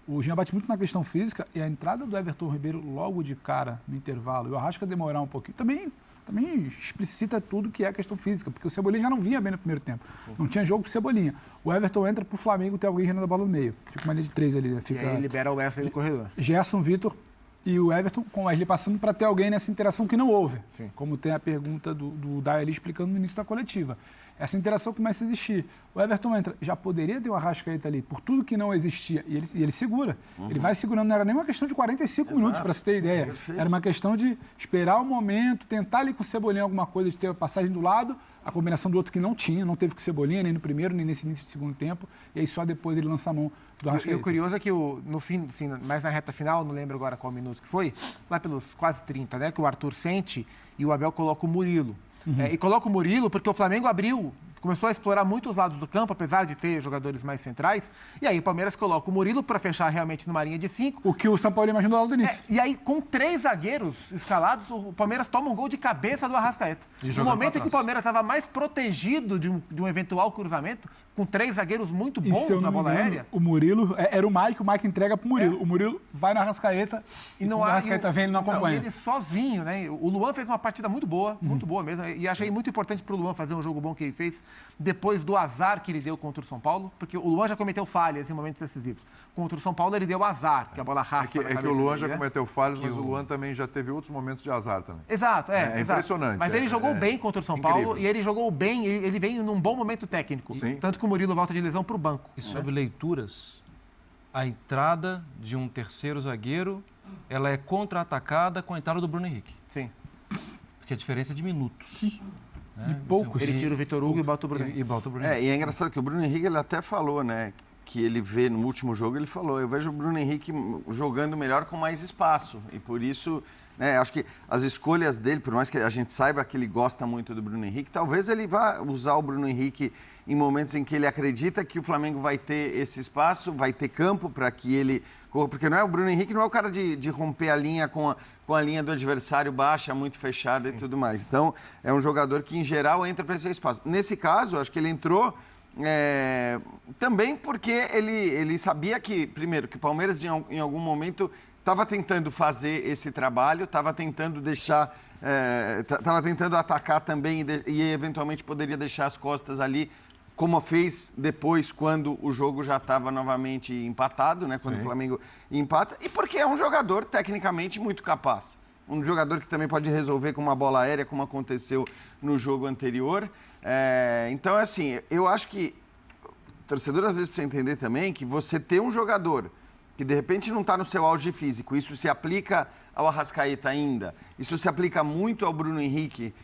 O Jean bate muito na questão física e a entrada do Everton Ribeiro logo de cara no intervalo, e o Arrasca demorar um pouquinho, também explicita tudo que é a questão física, porque o Cebolinha já não vinha bem no primeiro tempo. Não tinha jogo pro Cebolinha. O Everton entra pro Flamengo, tem alguém girando a bola no meio. Fica uma linha de 3 ali. E aí libera o Wesley no corredor. Gerson, Vitor e o Everton com o Wesley passando para ter alguém nessa interação que não houve. Sim. Como tem a pergunta do Daeli explicando no início da coletiva. Essa interação começa a existir. O Everton entra, já poderia ter o Arrascaeta ali, por tudo que não existia, e ele segura. Ele vai segurando, não era nem uma questão de 45 minutos, para você ter ideia. Era uma questão de esperar o momento, tentar ali com o Cebolinha alguma coisa, de ter a passagem do lado, a combinação do outro que não tinha, não teve com o Cebolinha, nem no primeiro, nem nesse início do segundo tempo, e aí só depois ele lança a mão do Arrascaeta. E o curioso é que no fim, assim, mais na reta final, não lembro agora qual minuto que foi, lá pelos quase 30, né, que o Arthur sente e o Abel coloca o Murilo. E coloca o Murilo porque o Flamengo começou a explorar muitos lados do campo, apesar de ter jogadores mais centrais. E aí o Palmeiras coloca o Murilo para fechar realmente numa linha de 5. O que o São Paulo imaginou lá do início. E aí, com 3 zagueiros escalados, o Palmeiras toma um gol de cabeça do Arrascaeta. No momento em que o Palmeiras estava mais protegido de um eventual cruzamento, com 3 zagueiros muito bons na bola aérea. O Murilo, era o Mike entrega pro Murilo. O Murilo vai no Arrascaeta e o Arrascaeta vem e ele não acompanha. Ele sozinho, né? O Luan fez uma partida muito boa mesmo. E achei muito importante pro Luan fazer um jogo bom que ele fez depois do azar que ele deu contra o São Paulo, porque o Luan já cometeu falhas em momentos decisivos. Contra o São Paulo ele deu azar, que a bola raspa na cabeça que o Luan dele, já cometeu falhas, mas o Luan também já teve outros momentos de azar também. Exato, exato. Impressionante. Mas ele jogou bem contra o São Paulo e ele jogou bem, ele vem num bom momento técnico. Tanto que o Murilo volta de lesão pro banco. E sobre leituras, a entrada de um terceiro zagueiro, ela é contra-atacada com a entrada do Bruno Henrique. Sim. Porque a diferença é de minutos. Sim. E poucos. Ele tira o Vitor Hugo e bota o Bruno Henrique. E é engraçado que o Bruno Henrique, ele até falou, né? Que ele vê no último jogo, ele falou, eu vejo o Bruno Henrique jogando melhor com mais espaço. E por isso, né, acho que as escolhas dele, por mais que a gente saiba que ele gosta muito do Bruno Henrique, talvez ele vá usar o Bruno Henrique em momentos em que ele acredita que o Flamengo vai ter esse espaço, vai ter campo para que ele... Porque o Bruno Henrique não é o cara de romper a linha com a linha do adversário baixa, muito fechada. Sim. E tudo mais. Então, é um jogador que, em geral, entra para esse espaço. Nesse caso, acho que ele entrou... também porque ele sabia que, primeiro, que o Palmeiras em algum momento estava tentando fazer esse trabalho, estava tentando deixar, estava tentando atacar também e eventualmente poderia deixar as costas ali, como fez depois quando o jogo já estava novamente empatado, né? Quando Sim. o Flamengo empata, e porque é um jogador tecnicamente muito capaz. Um jogador que também pode resolver com uma bola aérea, como aconteceu no jogo anterior. Então, assim, eu acho que o torcedor às vezes precisa entender também que você ter um jogador que de repente não está no seu auge físico, isso se aplica ao Arrascaeta ainda, isso se aplica muito ao Bruno Henrique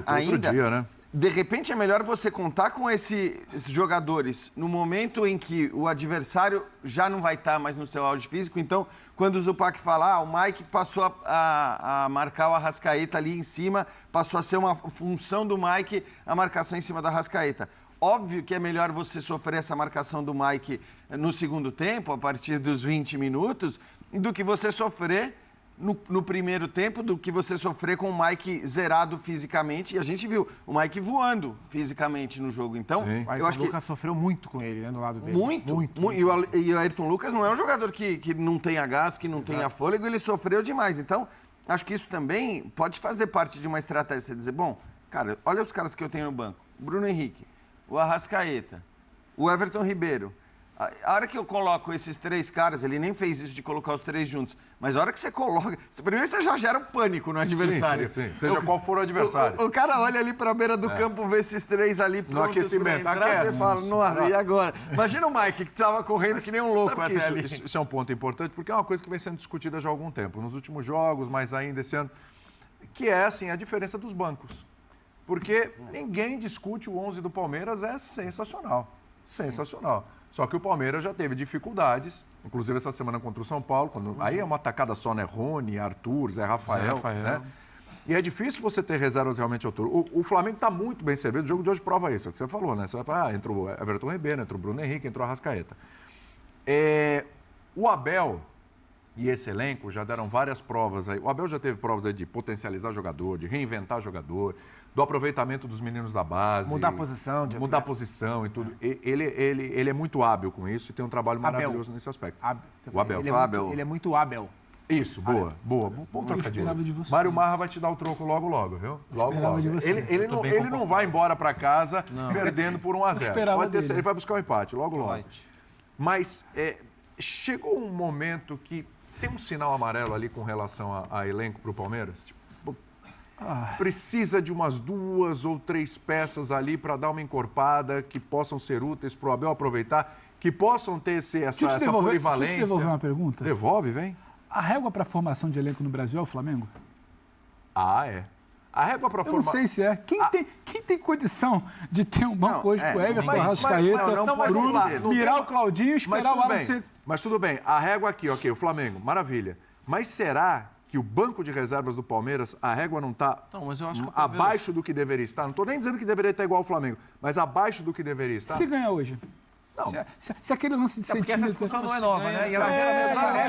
ainda. Outro dia, né? De repente é melhor você contar com esses jogadores no momento em que o adversário já não vai estar mais no seu auge físico. Então, quando o Zupac falar, o Mike passou a marcar o Arrascaeta ali em cima, passou a ser uma função do Mike a marcação em cima do Arrascaeta. Óbvio que é melhor você sofrer essa marcação do Mike no segundo tempo, a partir dos 20 minutos, do que você sofrer no primeiro tempo, do que você sofrer com o Mike zerado fisicamente. E a gente viu o Mike voando fisicamente no jogo. Então, eu acho que o Lucas sofreu muito com ele, né, no lado dele. Muito. E o Ayrton Lucas não é um jogador que não tenha gás, que não tenha fôlego, ele sofreu demais. Então, acho que isso também pode fazer parte de uma estratégia. Você dizer, bom, cara, olha os caras que eu tenho no banco. O Bruno Henrique, o Arrascaeta, o Everton Ribeiro. A hora que eu coloco esses três caras, ele nem fez isso de colocar os três juntos, mas a hora que você coloca... Primeiro você já gera um pânico no adversário. Sim. Seja qual for o adversário. O cara olha ali para a beira do campo, vê esses três ali prontos no aquecimento, pra entrar, você fala, nossa, e agora? Imagina o Mike, que estava correndo que nem um louco até ali. Isso é um ponto importante, porque é uma coisa que vem sendo discutida já há algum tempo, nos últimos jogos, mas ainda esse ano, que é, assim, a diferença dos bancos. Porque ninguém discute o 11 do Palmeiras, é sensacional. Sensacional. Só que o Palmeiras já teve dificuldades, inclusive essa semana contra o São Paulo, aí é uma atacada só, né? Rony, Arthur, Zé Rafael. Né? E é difícil você ter reservas realmente à altura. O Flamengo está muito bem servido, o jogo de hoje prova isso, é o que você falou, né? Você vai falar, entrou o Everton Ribeiro, entrou o Bruno Henrique, entrou o Arrascaeta. O Abel e esse elenco já deram várias provas aí. O Abel já teve provas aí de potencializar jogador, de reinventar jogador, do aproveitamento dos meninos da base. Mudar a posição. Mudar a posição e tudo. Ele é muito hábil com isso e tem um trabalho maravilhoso nesse aspecto. O Abel. Ele é muito hábil. Isso, boa. Bom trocadilho. Mário Marra vai te dar o troco logo, viu? Logo. Ele não vai embora para casa perdendo por 1-0. Ele vai buscar um empate, logo. Mas chegou um momento que tem um sinal amarelo ali com relação a elenco para o Palmeiras? Precisa de umas 2 ou 3 peças ali para dar uma encorpada que possam ser úteis para o Abel aproveitar, que possam ter essa polivalência. Deixa eu te devolver uma pergunta. Devolve, vem. A régua para formação de elenco no Brasil é o Flamengo? É. A régua para formação... Eu não sei se é. Quem tem condição de ter um banco hoje com o Everton, Arrascaeta, Bruno, mirar o Claudinho e esperar o Alan ser... Mas tudo bem. A régua aqui, ok, o Flamengo, maravilha. Mas será que o banco de reservas do Palmeiras, a régua não está abaixo do que deveria estar? Não estou nem dizendo que deveria estar igual ao Flamengo, mas abaixo do que deveria estar. Se ganhar hoje. Não. Se aquele lance de porque essa discussão não é nova, né? E ela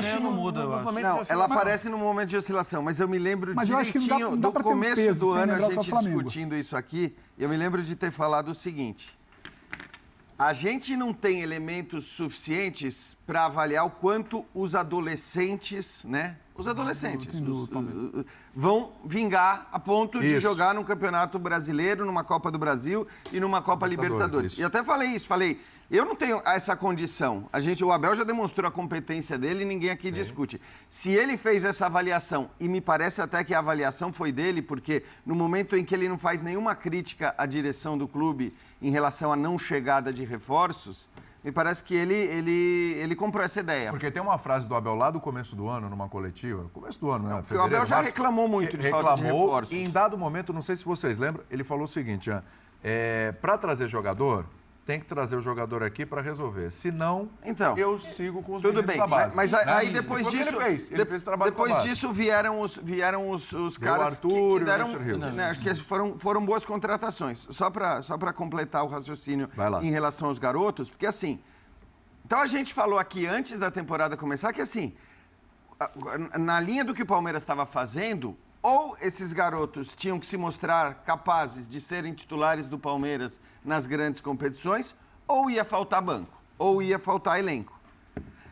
gera não muda, Não, ela aparece no momento de oscilação, mas eu me lembro direitinho do começo do ano, a gente discutindo isso aqui, eu me lembro de ter falado o seguinte: a gente não tem elementos suficientes para avaliar o quanto os adolescentes, né? Os adolescentes vão vingar a ponto de jogar num Campeonato Brasileiro, numa Copa do Brasil e numa Copa Libertadores. E até falei isso, eu não tenho essa condição. O Abel já demonstrou a competência dele e ninguém aqui discute. Se ele fez essa avaliação, e me parece até que a avaliação foi dele, porque no momento em que ele não faz nenhuma crítica à direção do clube em relação à não chegada de reforços, me parece que ele comprou essa ideia. Porque tem uma frase do Abel lá do começo do ano, numa coletiva. Começo do ano, né? Porque o Abel já reclamou muito de falta de reforços. E em dado momento, não sei se vocês lembram, ele falou o seguinte, para trazer jogador, tem que trazer o jogador aqui para resolver. Senão, eu sigo com os tudo bem, da base. mas aí depois disso, ele fez trabalho depois disso vieram os caras Arthur, que deram, né, que foram boas contratações. Só para completar o raciocínio em relação aos garotos, porque assim, então a gente falou aqui antes da temporada começar que assim, na linha do que o Palmeiras estava fazendo, ou esses garotos tinham que se mostrar capazes de serem titulares do Palmeiras nas grandes competições, ou ia faltar banco, ou ia faltar elenco.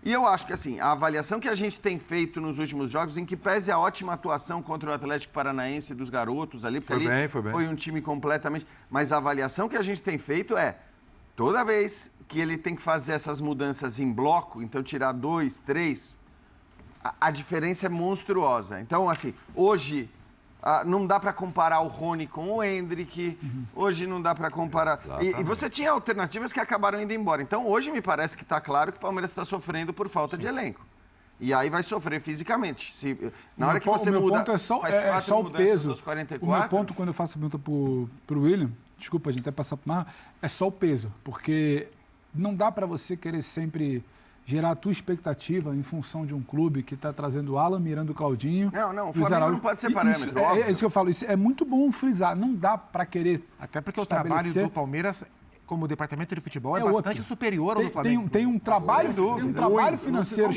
E eu acho que, assim, a avaliação que a gente tem feito nos últimos jogos, em que pese a ótima atuação contra o Atlético Paranaense dos garotos ali, porque foi um time completamente... Mas a avaliação que a gente tem feito é, toda vez que ele tem que fazer essas mudanças em bloco, então tirar 2, 3... A diferença é monstruosa. Então, assim, hoje não dá para comparar o Rony com o Endrick, hoje não dá para comparar... E você tinha alternativas que acabaram indo embora. Então, hoje me parece que está claro que o Palmeiras está sofrendo por falta de elenco. E aí vai sofrer fisicamente. Na hora que você muda... O meu ponto é só o peso. 44, o meu ponto, quando eu faço a pergunta para o William, desculpa, a gente até passar por mar, é só o peso. Porque não dá para você querer sempre... gerar a tua expectativa em função de um clube que está trazendo o Alan, Miranda, o Claudinho. Não, o Flamengo não pode ser parâmetro, óbvio. É isso que eu falo, isso é muito bom frisar, não dá para querer até porque o trabalho do Palmeiras, como departamento de futebol, é bastante superior ao do Flamengo. Tem um trabalho, financeiro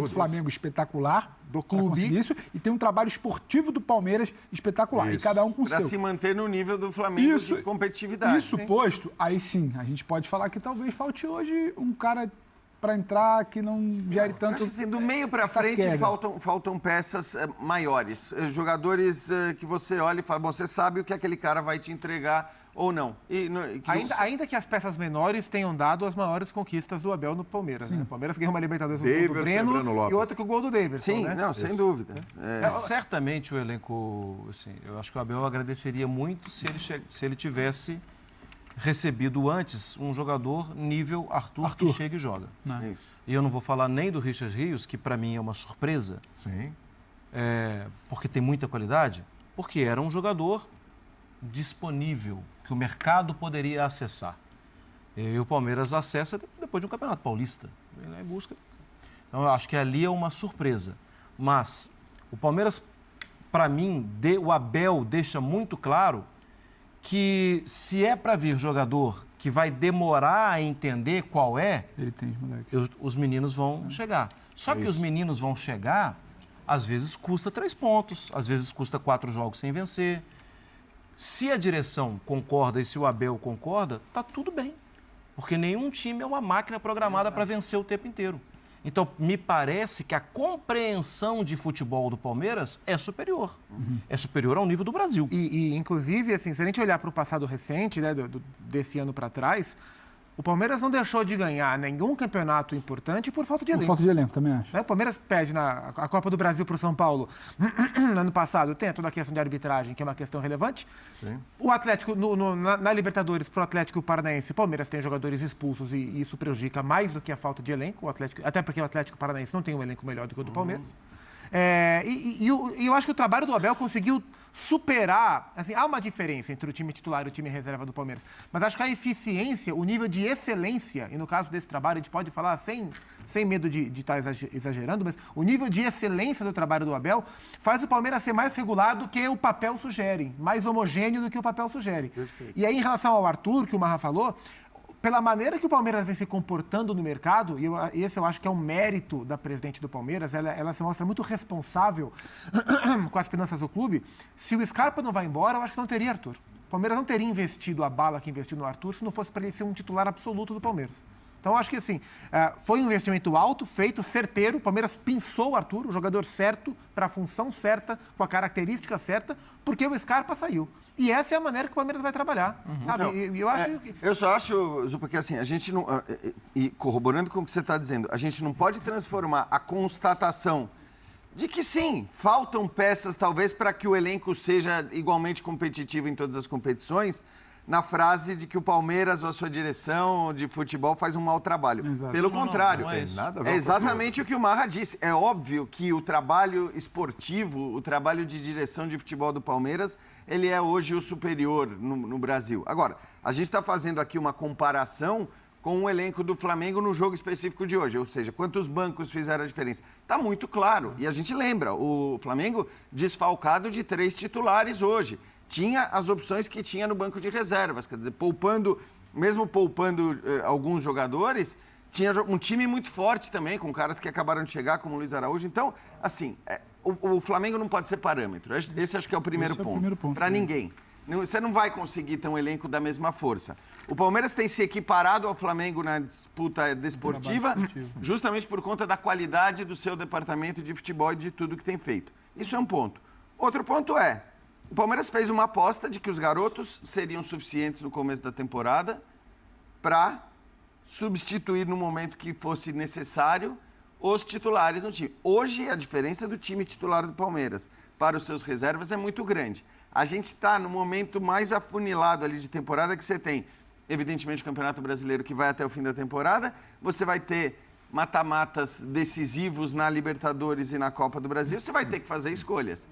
do Flamengo espetacular, do clube, isso, e tem um trabalho esportivo do Palmeiras espetacular, e cada um com o seu. Para se manter no nível do Flamengo de competitividade. Isso posto, aí sim, a gente pode falar que talvez falte hoje um cara para entrar que não gere tanto... Acho assim, do meio para frente faltam peças maiores, jogadores que você olha e fala, bom, você sabe o que aquele cara vai te entregar ou não. Ainda que as peças menores tenham dado as maiores conquistas do Abel no Palmeiras. Né? O Palmeiras ganhou uma Libertadores com o gol do Breno e outra com o gol do Davidson. Sim, né? Não, sem dúvida. Certamente o elenco, assim, eu acho que o Abel agradeceria muito se ele tivesse recebido antes um jogador nível Arthur. Que chega e joga. E eu não vou falar nem do Richard Rios, que para mim é uma surpresa. Sim. Porque tem muita qualidade, porque era um jogador disponível, que o mercado poderia acessar. E o Palmeiras acessa depois de um Campeonato Paulista. Ele busca. Então, eu acho que ali é uma surpresa. Mas o Palmeiras, para mim, o Abel deixa muito claro que se é para vir jogador que vai demorar a entender qual é, os meninos vão chegar. Só que os meninos vão chegar, às vezes custa 3 pontos, às vezes custa 4 jogos sem vencer. Se a direção concorda e se o Abel concorda, tá tudo bem. Porque nenhum time é uma máquina programada para vencer o tempo inteiro. Então, me parece que a compreensão de futebol do Palmeiras é superior. É superior ao nível do Brasil. E inclusive, assim, se a gente olhar para o passado recente, né, desse ano para trás, o Palmeiras não deixou de ganhar nenhum campeonato importante por falta de elenco. Por falta de elenco, também acho. O Palmeiras pede a Copa do Brasil para o São Paulo no ano passado. Tem toda a questão de arbitragem, que é uma questão relevante. Sim. O Atlético, na Libertadores, para o Atlético Paranaense, o Palmeiras tem jogadores expulsos e isso prejudica mais do que a falta de elenco. Até porque o Atlético Paranaense não tem um elenco melhor do que o do Palmeiras. Eu acho que o trabalho do Abel conseguiu superar, assim, há uma diferença entre o time titular e o time reserva do Palmeiras, mas acho que a eficiência, o nível de excelência, e no caso desse trabalho a gente pode falar sem medo de estar exagerando, mas o nível de excelência do trabalho do Abel faz o Palmeiras ser mais regular do que o papel sugere, mais homogêneo do que o papel sugere. Perfeito. E aí, em relação ao Arthur, que o Marra falou, pela maneira que o Palmeiras vem se comportando no mercado, e esse eu acho que é um mérito da presidente do Palmeiras, ela se mostra muito responsável com as finanças do clube. Se o Scarpa não vai embora, eu acho que não teria Arthur. O Palmeiras não teria investido a bala que investiu no Arthur se não fosse para ele ser um titular absoluto do Palmeiras. Então, acho que assim, foi um investimento alto, feito, certeiro. O Palmeiras pensou o Arthur, o jogador certo, para a função certa, com a característica certa, porque o Scarpa saiu. E essa é a maneira que o Palmeiras vai trabalhar, sabe? Não, eu só acho, Zu, porque assim, a gente não... E corroborando com o que você está dizendo, a gente não pode transformar a constatação de que sim, faltam peças talvez para que o elenco seja igualmente competitivo em todas as competições, na frase de que o Palmeiras ou a sua direção de futebol faz um mau trabalho. Exato. Pelo contrário, não é isso. Nada a ver é com exatamente o que o Marra disse. É óbvio que o trabalho esportivo, o trabalho de direção de futebol do Palmeiras, ele é hoje o superior no Brasil. Agora, a gente está fazendo aqui uma comparação com o elenco do Flamengo no jogo específico de hoje, ou seja, quantos bancos fizeram a diferença. Está muito claro, e a gente lembra, o Flamengo desfalcado de 3 titulares hoje. Tinha as opções que tinha no banco de reservas, quer dizer, mesmo poupando alguns jogadores, tinha um time muito forte também, com caras que acabaram de chegar, como o Luiz Araújo. Então, assim, o Flamengo não pode ser parâmetro. Esse acho que é o primeiro ponto. Para ninguém. Você não vai conseguir ter um elenco da mesma força. O Palmeiras tem se equiparado ao Flamengo na disputa desportiva, justamente por conta da qualidade do seu departamento de futebol e de tudo que tem feito. Isso é um ponto. Outro ponto é, o Palmeiras fez uma aposta de que os garotos seriam suficientes no começo da temporada para substituir no momento que fosse necessário os titulares no time. Hoje, a diferença do time titular do Palmeiras para os seus reservas é muito grande. A gente está no momento mais afunilado ali de temporada que você tem, evidentemente, o Campeonato Brasileiro que vai até o fim da temporada, você vai ter mata-matas decisivos na Libertadores e na Copa do Brasil, você vai ter que fazer escolhas.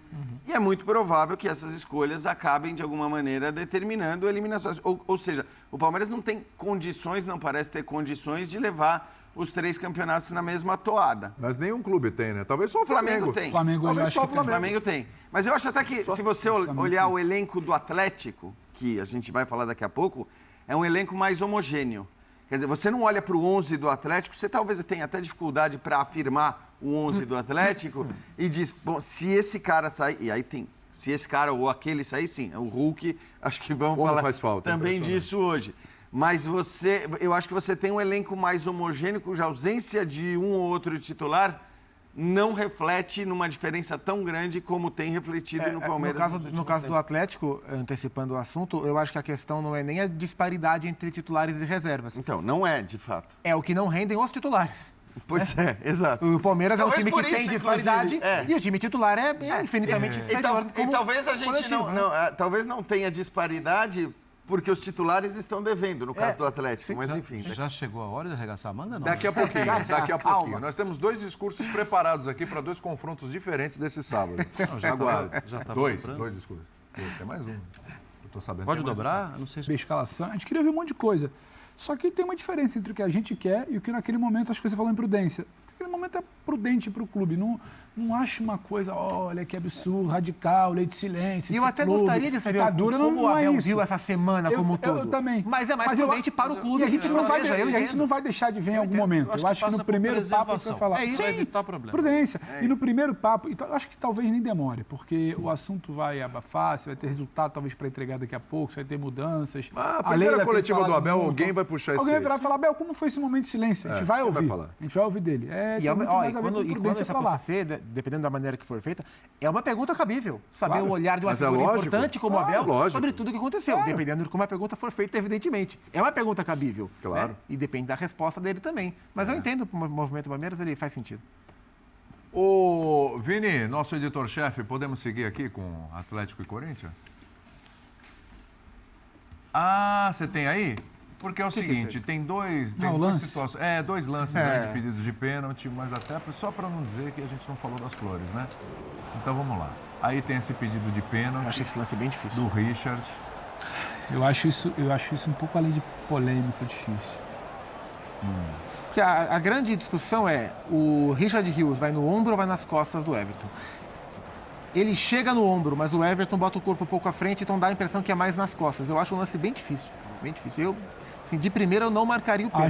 E é muito provável que essas escolhas acabem, de alguma maneira, determinando eliminações. Ou seja, o Palmeiras não tem condições, não parece ter condições de levar os 3 campeonatos na mesma toada. Mas nenhum clube tem, né? Talvez só o Flamengo. Tem. Talvez só o Flamengo tem. Mas eu acho até que, se você olhar o elenco do Atlético, que a gente vai falar daqui a pouco, é um elenco mais homogêneo. Quer dizer, você não olha para o 11 do Atlético, você talvez tenha até dificuldade para afirmar o 11 do Atlético e diz, bom, se esse cara sair, e aí tem, se esse cara ou aquele sair, sim, o Hulk, acho que vamos falar faz falta, também disso hoje. Mas eu acho que você tem um elenco mais homogêneo, cuja ausência de um ou outro titular não reflete numa diferença tão grande como tem refletido no Palmeiras. No caso do Atlético, antecipando o assunto, eu acho que a questão não é nem a disparidade entre titulares e reservas. Então, não é, de fato. É o que não rendem os titulares. Pois é, exato. O Palmeiras é um Talvez time que tem disparidade e o time titular é infinitamente superior. E talvez a gente talvez não tenha disparidade porque os titulares estão devendo, no caso do Atlético, sim, mas enfim. Já chegou a hora de arregaçar a manga, não? Daqui a pouquinho, daqui a pouquinho. Nós temos 2 discursos preparados aqui para 2 confrontos diferentes desse sábado. Já tá dois discursos. Tem mais um. Eu tô sabendo. Pode dobrar? Não sei se a escalação. A gente queria ver um monte de coisa. Só que tem uma diferença entre o que a gente quer e o que naquele momento, acho que você falou em prudência. Naquele momento é prudente para o clube. Não acho uma coisa, olha, que absurdo, radical, lei de silêncio. E eu até gostaria de saber como o Abel viu essa semana como um todo. Eu também. Mas é mais prudente para o clube. E a gente não vai deixar de ver em algum momento. Eu acho que no primeiro papo a gente vai falar. Isso vai evitar problema. Prudência. E no primeiro papo, então, eu acho que talvez nem demore, porque o assunto vai abafar, você vai ter resultado talvez para entregar daqui a pouco, você vai ter mudanças. A primeira coletiva do Abel, alguém vai puxar esse. Alguém vai virar e falar, Abel, como foi esse momento de silêncio? A gente vai ouvir. A gente vai ouvir dele. E quando isso acontecer, dependendo da maneira que for feita, é uma pergunta cabível. Saber o olhar de uma figura importante como o Abel sobre tudo o que aconteceu. Dependendo de como a pergunta for feita, evidentemente. É uma pergunta cabível. Claro. Né? E depende da resposta dele também. Mas eu entendo o movimento do Palmeiras, ele faz sentido. Ô, Vini, nosso editor-chefe, podemos seguir aqui com Atlético e Corinthians? Ah, você tem aí? Porque é o seguinte, tem duas situações. Dois lances de pedidos de pênalti, mas até só para não dizer que a gente não falou das flores, né? Então vamos lá. Aí tem esse pedido de pênalti. Eu acho esse lance bem difícil. Do Richard. Eu acho isso um pouco além de polêmico, difícil. Porque a grande discussão é, o Richard Rios vai no ombro ou vai nas costas do Everton? Ele chega no ombro, mas o Everton bota o corpo um pouco à frente, então dá a impressão que é mais nas costas. Eu acho um lance bem difícil, bem difícil. Assim, de primeira eu não marcaria o pênalti.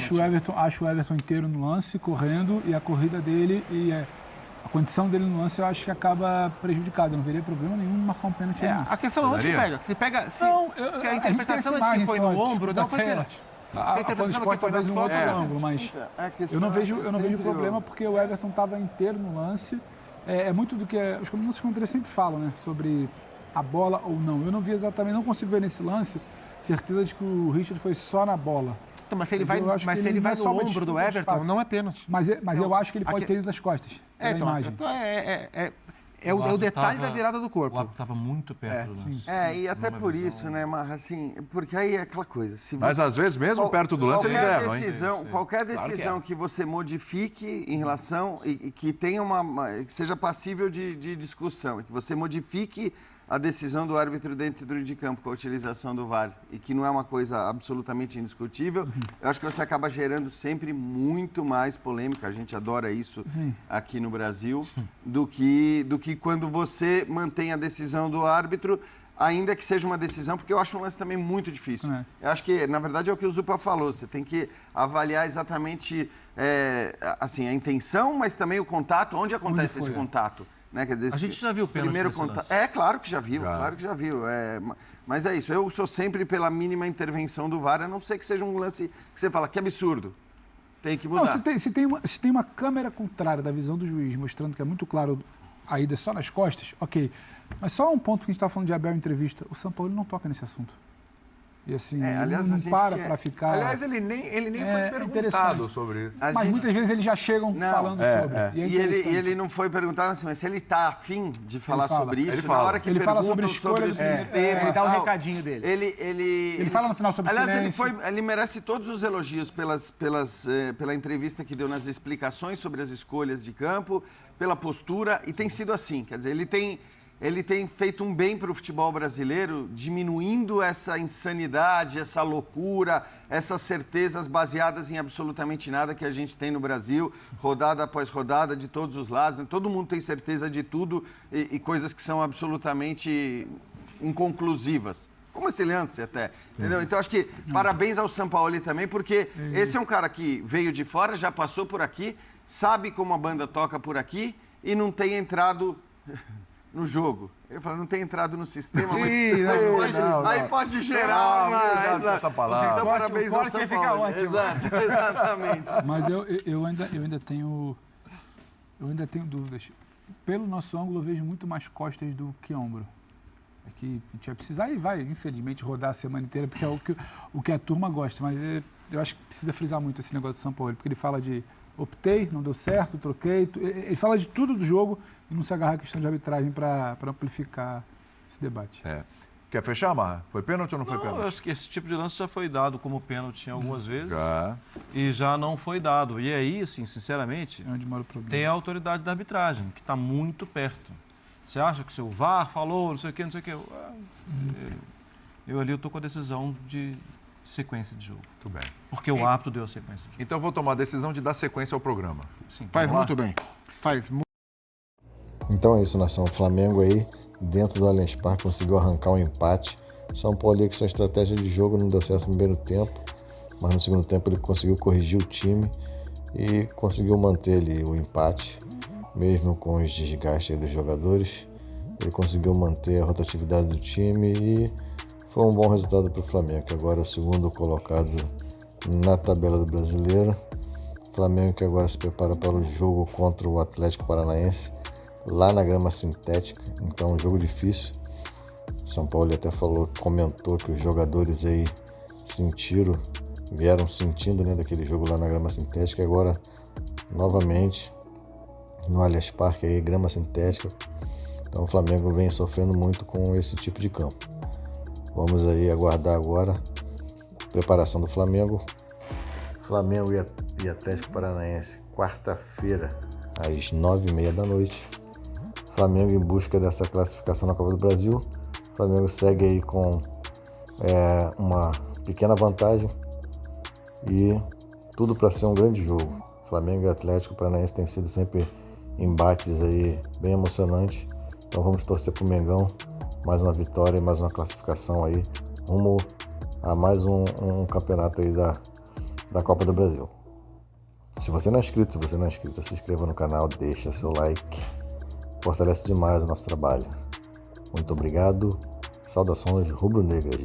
Acho o Everton inteiro no lance, correndo, e a corrida dele e a condição dele no lance eu acho que acaba prejudicada. Eu não veria problema nenhum marcar um pênalti. A questão é onde pega. Se a interpretação é de que foi no ombro, não foi pênalti. A interpretação foi talvez um outro ângulo, mas eu não vejo problema porque o Everton estava inteiro no lance. É muito do que os comentaristas sempre falam, né? Sobre a bola ou não. Eu não vi exatamente, não consigo ver nesse lance certeza de que o Richard foi só na bola. Então, mas se ele vai no ombro do Everton, não é pênalti. Mas eu acho que ele pode ter ido das costas. é o detalhe da virada do corpo. O árbitro estava muito perto do lance. E até por isso, né, Marra, assim, porque aí é aquela coisa. Mas às vezes, mesmo perto do lance, eles erram, hein? Qualquer decisão que você modifique em relação e que tenha que seja passível de discussão, e que você modifique a decisão do árbitro dentro de campo com a utilização do VAR, e que não é uma coisa absolutamente indiscutível, eu acho que você acaba gerando sempre muito mais polêmica, a gente adora isso aqui no Brasil, do que quando você mantém a decisão do árbitro, ainda que seja uma decisão, porque eu acho um lance também muito difícil. Eu acho que, na verdade, é o que o Zupa falou, você tem que avaliar exatamente assim, a intenção, mas também o contato, onde acontece esse contato. Né? Quer dizer, a gente já viu o pênalti nesse lance. Claro que já viu, claro que já viu. Mas é isso, eu sou sempre pela mínima intervenção do VAR, a não ser que seja um lance que você fala, que absurdo, tem que mudar. Não, se tem uma câmera contrária da visão do juiz, mostrando que é muito claro a ida só nas costas, ok. Mas só um ponto que a gente estava falando de Abel em entrevista, o São Paulo não toca nesse assunto. E assim, aliás, não para ficar... Aliás, ele nem foi perguntado sobre isso. Mas muitas vezes eles já chegam falando sobre. E ele não foi perguntado assim, mas se ele está afim de falar sobre isso, na hora que ele fala sobre o sistema... Ele dá o recadinho dele. Ele fala no final sobre o silêncio. Aliás, ele merece todos os elogios pela entrevista que deu nas explicações sobre as escolhas de campo, pela postura, e tem sido assim, quer dizer, ele tem feito um bem para o futebol brasileiro, diminuindo essa insanidade, essa loucura, essas certezas baseadas em absolutamente nada que a gente tem no Brasil, rodada após rodada, de todos os lados. Né? Todo mundo tem certeza de tudo e coisas que são absolutamente inconclusivas. Como esse lance até, entendeu? Então, acho que parabéns ao Sampaoli também, porque esse é um cara que veio de fora, já passou por aqui, sabe como a banda toca por aqui e não tem entrado... no jogo. Eu falo, não tem entrado no sistema, mas pode gerar essa palavra. Então, parabéns ao São Paulo. Exatamente. Mas eu ainda tenho dúvidas. Pelo nosso ângulo, eu vejo muito mais costas do que ombro. É que a gente vai precisar e vai, infelizmente, rodar a semana inteira, porque é o que a turma gosta. Mas eu acho que precisa frisar muito esse negócio do São Paulo, porque ele fala de optei, não deu certo, troquei. Ele fala de tudo do jogo e não se agarra a questão de arbitragem para amplificar esse debate. Quer fechar, Marra? Foi pênalti ou não foi pênalti? Eu acho que esse tipo de lance já foi dado como pênalti algumas vezes. E já não foi dado. E aí, assim, sinceramente, onde mora o problema? Tem a autoridade da arbitragem, que está muito perto. Você acha que o seu VAR falou, não sei o quê, não sei o quê. Eu ali estou com a decisão de sequência de jogo. Muito bem. Porque o árbitro deu a sequência de jogo. Então eu vou tomar a decisão de dar sequência ao programa. Sim. Faz muito bem. Então é isso, nação. O Flamengo aí, dentro do Allianz Parque, conseguiu arrancar um empate. São Paulo, que sua estratégia de jogo não deu certo no primeiro tempo, mas no segundo tempo ele conseguiu corrigir o time e conseguiu manter ali o empate, mesmo com os desgastes dos jogadores. Ele conseguiu manter a rotatividade do time e foi um bom resultado para o Flamengo, que agora é o segundo colocado na tabela do Brasileiro. O Flamengo que agora se prepara para o jogo contra o Atlético Paranaense, lá na grama sintética, então um jogo difícil. São Paulo até comentou que os jogadores aí vieram sentindo, né, daquele jogo lá na grama sintética, e agora novamente no Allianz Parque aí, grama sintética. Então o Flamengo vem sofrendo muito com esse tipo de campo. Vamos aí aguardar agora a preparação do Flamengo. Flamengo e Atlético Paranaense, quarta-feira, às 9h30 da noite. Flamengo em busca dessa classificação na Copa do Brasil. O Flamengo segue aí com uma pequena vantagem e tudo para ser um grande jogo. Flamengo e Atlético Paranaense têm sido sempre embates aí bem emocionantes. Então vamos torcer para o Mengão, mais uma vitória e mais uma classificação aí, rumo a mais um campeonato aí da Copa do Brasil. Se você não é inscrito, se inscreva no canal, deixa seu like, fortalece demais o nosso trabalho. Muito obrigado, saudações rubro-negras.